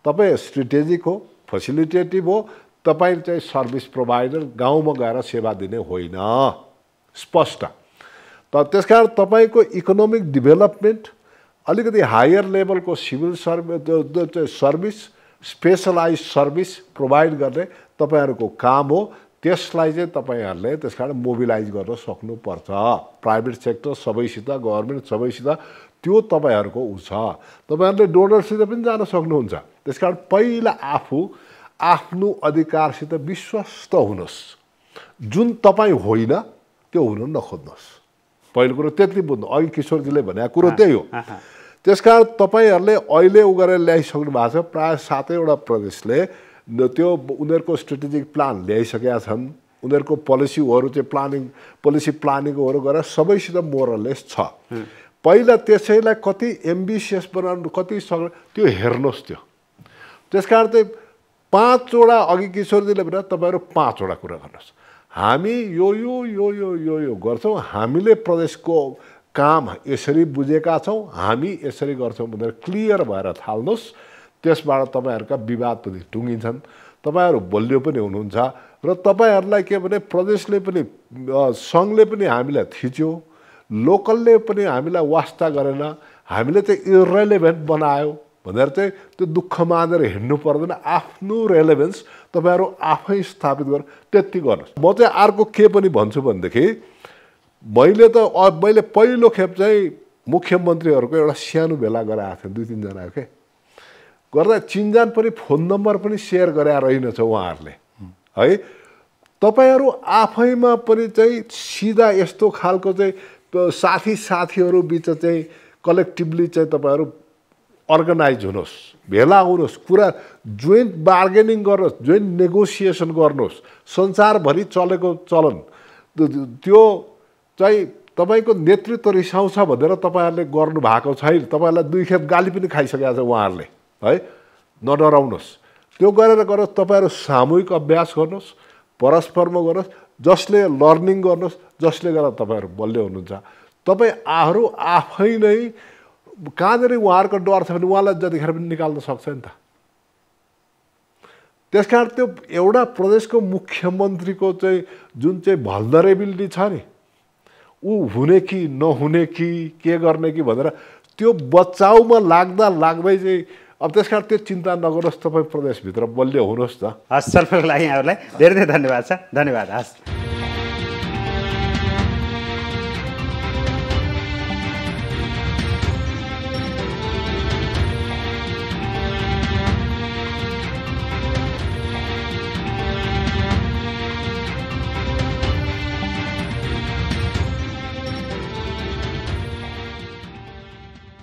तपाईँ स्ट्रेटेजिक हो, फेसिलिटेटिभ हो, तपाईँ चाहिँ सर्भिस प्रोभाइडर, गाउँमा गएर सेवा दिने होइन, स्पष्ट। त्यसकारण तपाईँको इकोनोमिक डेभलपमेन्ट अलिकति हायर लेभलको civil service, specialise service provide गर्ने तपाईँहरूको काम हो। त्यसलाई चाहिँ तपाईँहरूले त्यसकारण मोबिलाइज गर्न सक्नुपर्छ। प्राइभेट सेक्टर सबैसित, गभर्मेन्ट सबैसित त्यो तपाईँहरूको उ छ। तपाईँहरूले डोनरसित पनि जान सक्नुहुन्छ। त्यसकारण पहिला आफू आफ्नो अधिकारसित विश्वस्त हुनुहोस्। जुन तपाईँ होइन त्यो हुन नखोज्नुहोस्। पहिलो कुरो त्यति बुझ्नु। अघि किशोरजीले भनेको कुरो त्यही हो। त्यसकारण तपाईँहरूले अहिले उ गरेर ल्याइसक्नु भएको छ। प्रायः 7वटा प्रदेशले त्यो उनीहरूको स्ट्रेटेजिक प्लान ल्याइसकेका छन्। उनीहरूको पोलिसीहरू चाहिँ पोलिसी प्लानिङहरू गरेर सबैसित मोरलेस छ। पहिला त्यसैलाई कति एम्बिसियस बनाउनु, कति त्यो हेर्नुहोस्। त्यो त्यसकारण चाहिँ 5वटा अघि किशोरजीले भने तपाईँहरू 5वटा कुरा गर्नुहोस्। हामी यो गर्छौँ, हामीले प्रदेशको काम यसरी बुझेका छौँ, हामी यसरी गर्छौँ भनेर क्लियर भएर थाल्नुहोस्। त्यसबाट तपाईँहरूका विवाद पनि टुङ्गिन्छन्, तपाईँहरू बलियो पनि हुनुहुन्छ र तपाईँहरूलाई के भने प्रदेशले पनि, सङ्घले पनि हामीलाई थिच्यो, लोकलले पनि हामीलाई वास्ता गरेन, हामीले चाहिँ इरेलेभेन्ट बनायो भनेर चाहिँ त्यो दुःख मानेर हिँड्नु पर्दैन। आफ्नो रेलेभेन्स तपाईँहरू आफै स्थापित गर, त्यति गर्नुहोस्। म चाहिँ अर्को के पनि भन्छु भनेदेखि, मैले पहिलो खेप चाहिँ मुख्यमन्त्रीहरूको एउटा सानो भेला गराएको थिएँ, 2-3 जना के गर्दा चिन्जान पनि फोन नम्बर पनि सेयर गरे रहेनछ उहाँहरूले है। तपाईँहरू आफैमा पनि चाहिँ सिधा यस्तो खालको चाहिँ साथीहरू बिच चाहिँ कलेक्टिभली चाहिँ तपाईँहरू अर्गनाइज हुनुहोस्, भेला हुनुहोस्, कुरा जोइन्ट बार्गेनिङ गर्नुहोस्, जोइन्ट नेगोसिएसन गर्नुहोस्। संसारभरि चलेको चलन त्यो चाहिँ तपाईँको नेतृत्व रिसाउँछ भनेर तपाईँहरूले गर्नु भएको छैन। तपाईँहरूलाई 2 खेप गाली पनि खाइसकेका छ उहाँहरूले है। नडराउनुहोस्। त्यो गरेर तपाईँहरू सामूहिक अभ्यास गर्नुहोस्। परस्परमा गर्नुहोस्, जसले लर्निङ गर्नुहोस्, जसले गर्दा तपाईँहरू बलियो हुनुहुन्छ। तपाईँहरू आफै नै कहाँनिर उहाँहरूको डर छ भने उहाँलाई जतिखेर पनि निकाल्न सक्छ नि त। त्यसकारण त्यो एउटा प्रदेशको मुख्यमन्त्रीको चाहिँ जुन चाहिँ भल्नरेबिलिटी छ नि, ऊ हुने कि नहुने कि के गर्ने कि भनेर त्यो बचाउमा लाग्दै चाहिँ अब त्यसकारण त्यो चिन्ता नगर्नुहोस्, तपाईँ प्रदेशभित्र बलियो हुनुहोस् न। हस्, छलफलको लागि यहाँहरूलाई धेरै धेरै धन्यवाद छ। धन्यवाद। हस्।